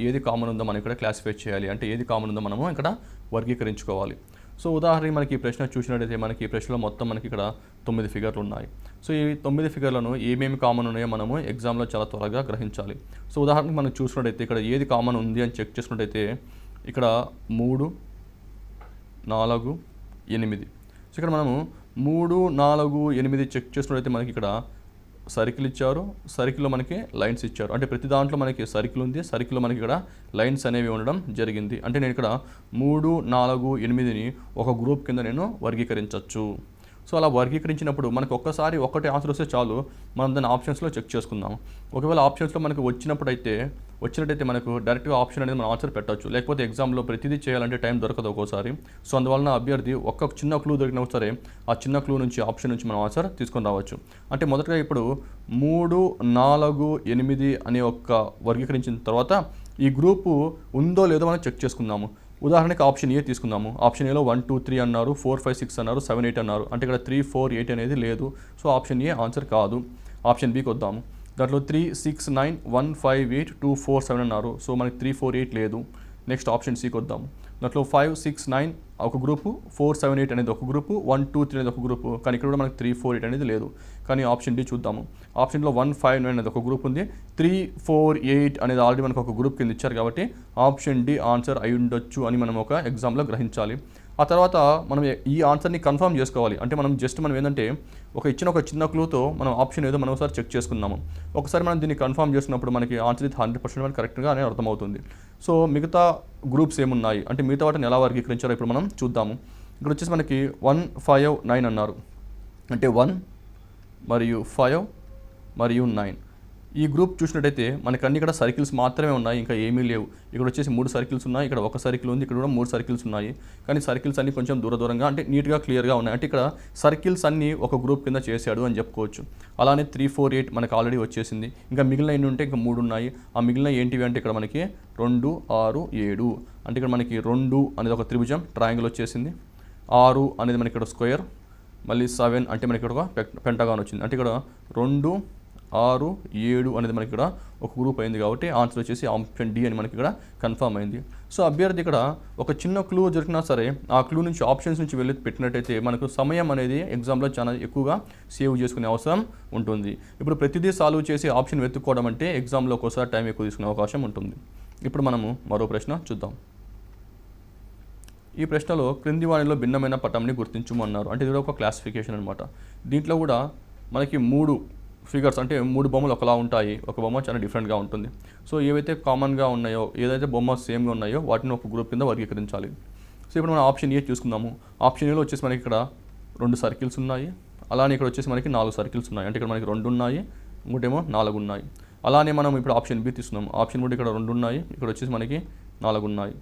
ఏది కామన్ ఉందో మనం ఇక్కడ క్లాసిఫై చేయాలి, అంటే ఏది కామన్ ఉందో మనము ఇక్కడ వర్గీకరించుకోవాలి. సో ఉదాహరణకి మనకి ఈ ప్రశ్న చూసినట్టయితే మనకి ఈ ప్రశ్నలో మొత్తం మనకి ఇక్కడ 9 ఫిగర్లు ఉన్నాయి. సో ఈ 9 ఫిగర్లను ఏమేమి కామన్ ఉన్నాయో మనము ఎగ్జామ్లో చాలా త్వరగా గ్రహించాలి. సో ఉదాహరణకి మనం చూసినట్టయితే ఇక్కడ ఏది కామన్ ఉంది అని చెక్ చేసుకున్నట్టయితే ఇక్కడ 3, 4, 8. సో ఇక్కడ మనము 3, 4, 8 చెక్ చేసినట్టయితే మనకి ఇక్కడ సర్కిల్ ఇచ్చారు, సర్కిల్లో మనకి లైన్స్ ఇచ్చారు. అంటే ప్రతి దాంట్లో మనకి సర్కిల్ ఉంది, సర్కిల్లో మనకి ఇక్కడ లైన్స్ అనేవి ఉండడం జరిగింది. అంటే నేను ఇక్కడ 3, 4, 8ని ఒక గ్రూప్ కింద నేను వర్గీకరించవచ్చు. సో అలా వర్గీకరించినప్పుడు మనకు ఒక్కసారి ఒక్కటే ఆన్సర్ వస్తే చాలు, మనం దాన్ని ఆప్షన్స్లో చెక్ చేసుకుందాం. ఒకవేళ ఆప్షన్స్లో మనకు వచ్చినట్టయితే మనకు డైరెక్ట్గా ఆప్షన్ అనేది మనం ఆన్సర్ పెట్టవచ్చు. లేకపోతే ఎగ్జామ్లో ప్రతిదీ చేయాలంటే టైం దొరకదు ఒక్కోసారి. సో అందువలన అభ్యర్థి ఒక్క చిన్న క్లూ దొరికినా సరే ఆ చిన్న క్లూ నుంచి ఆప్షన్ నుంచి మనం ఆన్సర్ తీసుకొని రావచ్చు. అంటే మొదటగా ఇప్పుడు 3, 4, 8 అనే ఒక్క వర్గీకరించిన తర్వాత ఈ గ్రూపు ఉందో లేదో మనం చెక్ చేసుకుందాము. ఉదాహరణకి ఆప్షన్ ఏ తీసుకుందాము. ఆప్షన్ ఏలో 1, 2, 3 అన్నారు, 4, 5, 6 అన్నారు, 7, 8 అన్నారు. అంటే ఇక్కడ 3, 4, 8 అనేది లేదు. సో ఆప్షన్ ఏ ఆన్సర్ కాదు. ఆప్షన్ బికి వద్దాము. దాంట్లో 3, 6, 9, 1, 5, 8, 2, 4, 7 అన్నారు. సో మనకి 3, 4, 8 లేదు. నెక్స్ట్ ఆప్షన్ సికి వద్దాము. దాంట్లో 5, 6, 9 ఒక గ్రూపు, 4, 7, 8 అనేది ఒక గ్రూపు, 1, 2, 3 అనేది ఒక గ్రూపు. కానీ ఇక్కడ కూడా మనకి 3, 4, 8 అనేది లేదు. కానీ ఆప్షన్ డి చూద్దాము. ఆప్షన్లో 1, 5, 9 అనేది ఒక గ్రూప్ ఉంది, 3, 4, 8 అనేది ఆల్రెడీ మనకు ఒక గ్రూప్ కింద ఇచ్చారు కాబట్టి ఆప్షన్ డి ఆన్సర్ అయి ఉండొచ్చు అని మనం ఒక ఎగ్జామ్లో గ్రహించాలి. ఆ తర్వాత మనం ఈ ఆన్సర్ని కన్ఫర్మ్ చేసుకోవాలి. అంటే మనం ఏంటంటే ఇచ్చిన ఒక చిన్న క్లూతో మనం ఆప్షన్ ఏదో మనం ఒకసారి చెక్ చేసుకుందాము. ఒకసారి మనం దీన్ని కన్ఫర్మ్ చేసినప్పుడు మనకి ఆన్సర్ 100% మనకి కరెక్ట్గా అనేది అర్థమవుతుంది. సో మిగతా గ్రూప్స్ ఏమున్నాయి అంటే మిగతా వాటిని ఎలా వర్గీకరించారో ఇప్పుడు మనం చూద్దాము. ఇక్కడ వచ్చేసి మనకి 1, 5, 9 అన్నారు. అంటే 1 మరియు 5 మరియు 9 ఈ గ్రూప్ చూసినట్టయితే మనకి అన్ని ఇక్కడ సర్కిల్స్ మాత్రమే ఉన్నాయి, ఇంకా ఏమీ లేవు. ఇక్కడ వచ్చేసి 3 సర్కిల్స్ ఉన్నాయి, ఇక్కడ ఒక సర్కిల్ ఉంది, ఇక్కడ కూడా 3 సర్కిల్స్ ఉన్నాయి. కానీ సర్కిల్స్ అన్ని కొంచెం దూరంగా అంటే నీట్గా క్లియర్గా ఉన్నాయి. అంటే ఇక్కడ సర్కిల్స్ అన్ని ఒక గ్రూప్ కింద చేశాడు అని చెప్పుకోవచ్చు. అలానే 3, 4, 8 మనకు ఆల్రెడీ వచ్చేసింది. ఇంకా మిగిలిన ఎన్ని ఉంటే ఇంకా 3 ఉన్నాయి. ఆ మిగిలిన ఏంటివి అంటే ఇక్కడ మనకి 2, 6, 7 అంటే ఇక్కడ మనకి 2 అనేది ఒక త్రిభుజం ట్రయాంగిల్ వచ్చేసింది, 6 అనేది మనకి ఇక్కడ స్క్వేర్, మళ్ళీ 7 అంటే మనకి ఇక్కడ ఒక పెంటగాన్ వచ్చింది. అంటే ఇక్కడ 2, 6, 7 అనేది మనకి ఇక్కడ ఒక గ్రూప్ అయింది కాబట్టి ఆన్సర్ వచ్చేసి ఆప్షన్ డి అని మనకి ఇక్కడ కన్ఫర్మ్ అయింది. సో అభ్యర్థి ఇక్కడ ఒక చిన్న క్లూ దొరికినా సరే ఆ క్లూ నుంచి ఆప్షన్స్ నుంచి వెళ్ళి పెట్టినట్టయితే మనకు సమయం అనేది ఎగ్జామ్లో చాలా ఎక్కువగా సేవ్ చేసుకునే అవసరం ఉంటుంది. ఇప్పుడు ప్రతిదీ సాల్వ్ చేసి ఆప్షన్ వెతుక్కోవడం అంటే ఎగ్జామ్లో ఒకసారి టైం ఎక్కువ తీసుకునే అవకాశం ఉంటుంది. ఇప్పుడు మనము మరో ప్రశ్న చూద్దాం. ఈ ప్రశ్నలో క్రింది వాణిలో భిన్నమైన పటంని గుర్తించమన్నారు. అంటే ఇది ఒక క్లాసిఫికేషన్ అనమాట. దీంట్లో కూడా మనకి 3 ఫిగర్స్ అంటే 3 బొమ్మలు ఒకలా ఉంటాయి, ఒక బొమ్మ చాలా డిఫరెంట్గా ఉంటుంది. సో ఏవైతే కామన్గా ఉన్నాయో ఏదైతే బొమ్మ సేమ్గా ఉన్నాయో వాటిని ఒక గ్రూప్ కింద వర్గీకరించాలి. సో ఇప్పుడు మనం ఆప్షన్ ఏ చూసుకుందాము. ఆప్షన్ ఏలో వచ్చేసి మనకి ఇక్కడ 2 సర్కిల్స్ ఉన్నాయి, అలానే ఇక్కడ వచ్చేసి మనకి 4 సర్కిల్స్ ఉన్నాయి. అంటే ఇక్కడ మనకి 2 ఉన్నాయి, ఇంకోటేమో 4 ఉన్నాయి. అలానే మనం ఇప్పుడు ఆప్షన్ బి తీసుకున్నాము. ఆప్షన్ కూడా ఇక్కడ 2 ఉన్నాయి, ఇక్కడ వచ్చేసి మనకి 4 ఉన్నాయి.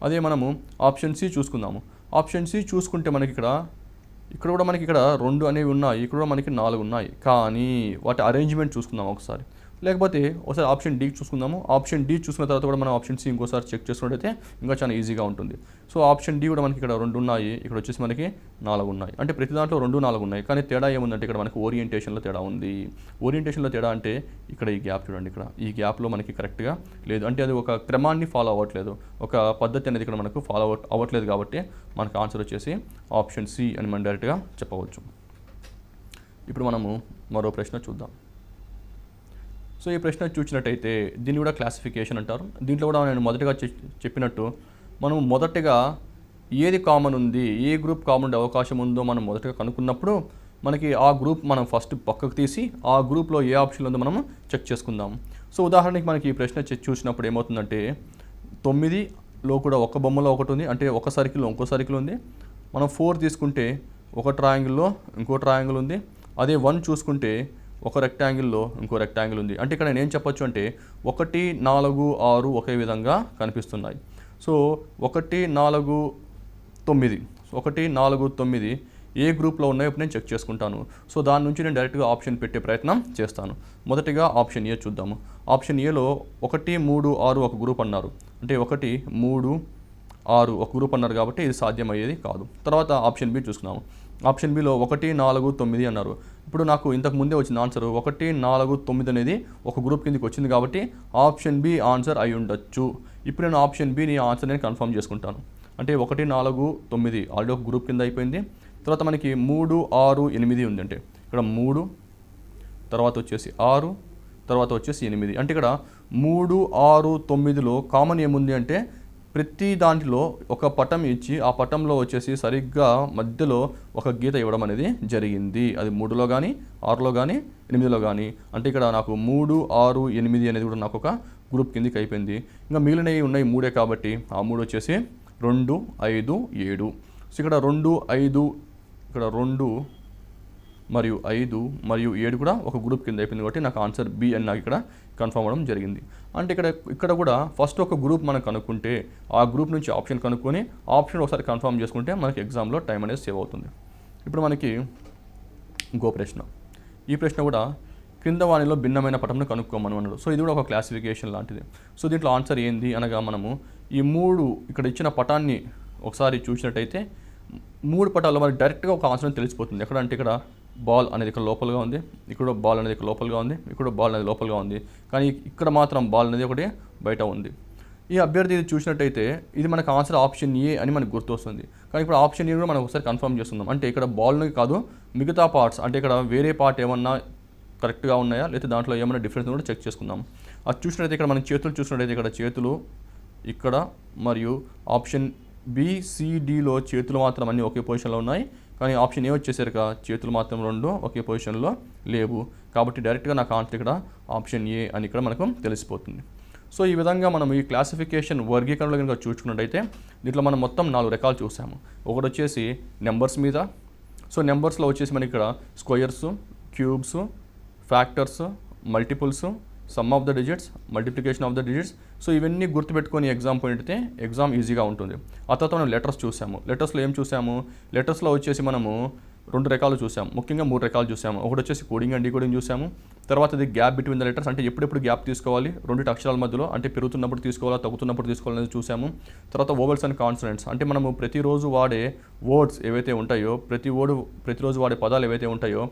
అదే మనము ఆప్షన్ సి చూసుకుందాము. ఆప్షన్ సి చూసుకుంటే మనకి ఇక్కడ కూడా మనకి ఇక్కడ 2 అనేవి ఉన్నాయి, ఇక్కడ కూడా మనకి 4 ఉన్నాయి. కానీ వాటి అరేంజ్మెంట్ చూసుకుందాం ఒకసారి. లేకపోతే ఒకసారి ఆప్షన్ డి చూసుకుందాము. ఆప్షన్ డి చూసుకున్న తర్వాత కూడా మనం ఆప్షన్ సి ఇంకోసారి చెక్ చేసుకున్నట్టయితే ఇంకా చాలా ఈజీగా ఉంటుంది. సో ఆప్షన్ డి కూడా మనకి ఇక్కడ 2 ఉన్నాయి, ఇక్కడ వచ్చేసి మనకి 4 ఉన్నాయి. అంటే ప్రతి దాంట్లో 2, 4 ఉన్నాయి. కానీ తేడా ఏముందంటే ఇక్కడ మనకి ఓరియంటేషన్లో తేడా ఉంది. ఓరియంటేషన్లో తేడా అంటే ఇక్కడ ఈ గ్యాప్ చూడండి, ఇక్కడ ఈ గ్యాప్లో మనకి కరెక్ట్గా లేదు. అంటే అది ఒక క్రమాన్ని ఫాలో అవ్వట్లేదు, ఒక పద్ధతి అనేది ఇక్కడ మనకు ఫాలో అవ్వట్లేదు. కాబట్టి మనకు ఆన్సర్ వచ్చేసి ఆప్షన్ సి అని మనం డైరెక్ట్గా చెప్పవచ్చు. ఇప్పుడు మనము మరో ప్రశ్న చూద్దాం. సో ఈ ప్రశ్న చూసినట్టయితే దీన్ని కూడా క్లాసిఫికేషన్ అంటారు. దీంట్లో కూడా నేను మొదటగా చెప్పినట్టు మనం మొదటగా ఏది కామన్ ఉంది, ఏ గ్రూప్ కామన్ ఉండే అవకాశం ఉందో మనం మొదటగా కనుక్కున్నప్పుడు మనకి ఆ గ్రూప్ మనం ఫస్ట్ పక్కకు తీసి ఆ గ్రూప్లో ఏ ఆప్షన్ ఉందో మనం చెక్ చేసుకుందాం. సో ఉదాహరణకి మనకి ఈ ప్రశ్న చూసినప్పుడు ఏమవుతుందంటే 9లో కూడా ఒక బొమ్మలో ఒకటి ఉంది, అంటే ఒక సర్కిల్లో ఇంకో సర్కిల్ ఉంది. మనం 4 తీసుకుంటే ఒక ట్రయాంగిల్లో ఇంకో ట్రయాంగిల్ ఉంది. అదే 1 చూసుకుంటే ఒక రెక్టాంగిల్లో ఇంకో రెక్టాంగిల్ ఉంది. అంటే ఇక్కడ నేను చెప్పొచ్చు అంటే 1, 4, 6 ఒకే విధంగా కనిపిస్తున్నాయి. సో 1, 4, 9 1, 4, 9 ఏ గ్రూప్లో ఉన్నాయో ఇప్పుడు నేను చెక్ చేసుకుంటాను. సో దాని నుంచి నేను డైరెక్ట్గా ఆప్షన్ పెట్టే ప్రయత్నం చేస్తాను. మొదటిగా ఆప్షన్ ఏ చూద్దాము. ఆప్షన్ ఏలో 1, 3, 6 ఒక గ్రూప్ అన్నారు. అంటే 1, 3, 6 ఒక గ్రూప్ అన్నారు కాబట్టి ఇది సాధ్యమయ్యేది కాదు. తర్వాత ఆప్షన్ బి చూసుకున్నాము. ఆప్షన్ బిలో 1, 4, 9 అన్నారు. ఇప్పుడు నాకు ఇంతకు ముందే వచ్చిన ఆన్సర్ 1, 4, 9 అనేది ఒక గ్రూప్ కిందకి వచ్చింది కాబట్టి ఆప్షన్ బి ఆన్సర్ అయి ఉండొచ్చు. ఇప్పుడు నేను ఆప్షన్ బిని ఆన్సర్ నేను కన్ఫర్మ్ చేసుకుంటాను. అంటే 1, 4, 9 ఆల్రెడీ ఒక గ్రూప్ కింద అయిపోయింది. తర్వాత మనకి 3, 6, 8 ఉంది. అంటే ఇక్కడ 3 తర్వాత వచ్చేసి 6 తర్వాత వచ్చేసి 8. అంటే ఇక్కడ 3, 6, 9లో కామన్ ఏముంది అంటే ప్రతి దాంట్లో ఒక పటం ఇచ్చి ఆ పటంలో వచ్చేసి సరిగ్గా మధ్యలో ఒక గీత ఇవ్వడం అనేది జరిగింది. అది 3లో కానీ 6లో కానీ 8లో కానీ. అంటే ఇక్కడ నాకు 3, 6, 8 అనేది కూడా నాకు ఒక గ్రూప్ కిందకి అయిపోయింది. ఇంకా మిగిలినవి ఉన్నాయి 3 కాబట్టి ఆ 3 వచ్చేసి 2, 5, 7. సో ఇక్కడ 2, 5 ఇక్కడ 2 మరియు 5 మరియు 7 కూడా ఒక గ్రూప్ కింద అయిపోయింది కాబట్టి నాకు ఆన్సర్ బి అని నాకు ఇక్కడ కన్ఫర్మ్ అవ్వడం జరిగింది. అంటే ఇక్కడ కూడా ఫస్ట్ ఒక గ్రూప్ మనం కనుక్కుంటే ఆ గ్రూప్ నుంచి ఆప్షన్ కనుక్కొని ఆప్షన్ ఒకసారి కన్ఫర్మ్ చేసుకుంటే మనకి ఎగ్జామ్లో టైం అనేది సేవ్ అవుతుంది. ఇప్పుడు మనకి ఇంకో ప్రశ్న. ఈ ప్రశ్న కూడా క్రింద వాణిలో భిన్నమైన పటంను కనుక్కోమని అన్నాడు. సో ఇది కూడా ఒక క్లాసిఫికేషన్ లాంటిది. సో దీంట్లో ఆన్సర్ ఏంది అనగా మనము ఈ 3 ఇక్కడ ఇచ్చిన పటాన్ని ఒకసారి చూసినట్టయితే 3 పటాల్లో మనకి డైరెక్ట్గా ఒక ఆన్సర్ తెలిసిపోతుంది. ఎక్కడ అంటే ఇక్కడ బాల్ అనేది ఇక్కడ లోపలగా ఉంది, ఇక్కడ బాల్ అనేది ఇక్కడ లోపలగా ఉంది, ఇక్కడ బాల్ అనేది లోపలగా ఉంది. కానీ ఇక్కడ మాత్రం బాల్ అనేది ఒకటి బయట ఉంది. ఈ అభ్యర్థి ఇది చూసినట్టయితే ఇది మనకు ఆన్సర్ ఆప్షన్ ఏ అని మనకు గుర్తొస్తుంది. కానీ ఇప్పుడు ఆప్షన్ ఏ కూడా మనం ఒకసారి కన్ఫర్మ్ చేస్తున్నాం. అంటే ఇక్కడ బాల్ని కాదు మిగతా పార్ట్స్ అంటే ఇక్కడ వేరే పార్ట్ ఏమన్నా కరెక్ట్గా ఉన్నాయా లేదా దాంట్లో ఏమైనా డిఫరెన్స్ కూడా చెక్ చేసుకుందాం. అది చూసినట్టయితే ఇక్కడ మనం చేతులు చూసినట్టయితే ఇక్కడ చేతులు ఇక్కడ మరియు ఆప్షన్ బిసిడిలో చేతులు మాత్రం అన్నీ ఒకే పొజిషన్లో ఉన్నాయి. కానీ ఆప్షన్ ఏ వచ్చేసరికి చేతులు మాత్రం 2 ఒకే పొజిషన్లో లేవు. కాబట్టి డైరెక్ట్గా నాకు ఆన్సర్ ఇక్కడ ఆప్షన్ ఏ అని ఇక్కడ మనకు తెలిసిపోతుంది. సో ఈ విధంగా మనం ఈ క్లాసిఫికేషన్ వర్గీకరణలో కనుక చూసుకున్నట్టయితే దీంట్లో మనం మొత్తం 4 రకాలు చూసాము. ఒకటి వచ్చేసి నెంబర్స్ మీద. సో నెంబర్స్లో వచ్చేసి మనకి ఇక్కడ squares, cubes, factors, multiples, some of the digits, multiplication of the digits. So ఇవన్నీ గుర్తుపెట్టుకొని ఎగ్జామ్ పోయితే ఎగ్జామ్ ఈజీగా ఉంటుంది. ఆ తర్వాత మనం లెటర్స్ చూసాము. లెటర్స్లో ఏం చూసాము? లెటర్స్లో వచ్చేసి మనము 2 రకాలు చూసాము, ముఖ్యంగా 3 రకాలు చూసాము. ఒకటి వచ్చేసి కోడింగ్ అండ్ డీకోడింగ్ చూసాము. తర్వాత ఇది గ్యాప్ బిట్వీన్ ద లెటర్స్, అంటే ఎప్పుడెప్పుడు గ్యాప్ తీసుకోవాలి 2 అక్షరాల మధ్యలో, అంటే పెరుగుతున్నప్పుడు తీసుకోవాలా తగ్గుతున్నప్పుడు తీసుకోవాలనేది చూసాము. తర్వాత వోవెల్స్ అండ్ కాన్సనెంట్స్, అంటే మనము ప్రతిరోజు వాడే వర్డ్స్ ఏవైతే ఉంటాయో ప్రతిరోజు వాడే పదాలు ఏవైతే ఉంటాయో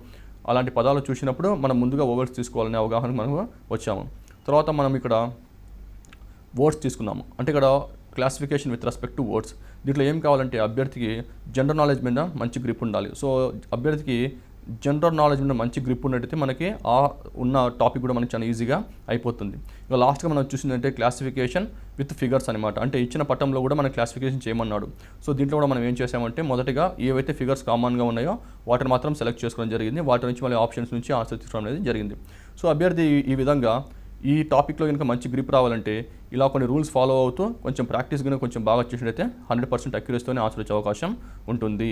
అలాంటి పదాలు చూసినప్పుడు మనం ముందుగా వోవెల్స్ తీసుకోవాలనే అవగాహన మనకు వచ్చాము. తర్వాత మనం ఇక్కడ వర్డ్స్ తీసుకున్నాము. అంటే ఇక్కడ classification with respect to words. దీంట్లో ఏం కావాలంటే అభ్యర్థికి జనరల్ నాలెడ్జ్ మీద మంచి గ్రిప్ ఉండాలి. సో అభ్యర్థికి జనరల్ నాలెడ్జ్ మీద మంచి గ్రిప్ ఉన్నట్టయితే మనకి ఆ ఉన్న టాపిక్ కూడా మనకి చాలా ఈజీగా అయిపోతుంది. ఇక లాస్ట్గా మనం చూసిందంటే క్లాసిఫికేషన్ విత్ ఫిగర్స్ అనమాట. అంటే ఇచ్చిన పట్టంలో కూడా మనం క్లాసిఫికేషన్ చేయమన్నాడు. సో దీంట్లో కూడా మనం ఏం చేసామంటే మొదటిగా ఏవైతే ఫిగర్స్ కామన్గా ఉన్నాయో వాటిని మాత్రం సెలెక్ట్ చేసుకోవడం జరిగింది. వాటి నుంచి మళ్ళీ ఆప్షన్స్ నుంచి ఆన్సర్ తీసుకోవడం అనేది జరిగింది. సో అభ్యర్థి ఈ విధంగా ఈ టాపిక్లో కనుక మంచి గ్రిప్ రావాలంటే ఇలా కొన్ని రూల్స్ ఫాలో అవుతూ కొంచెం ప్రాక్టీస్ కనుక కొంచెం బాగా చేసినట్టయితే 100% అక్యురసీతోనే ఆన్సర్ వచ్చే అవకాశం ఉంటుంది.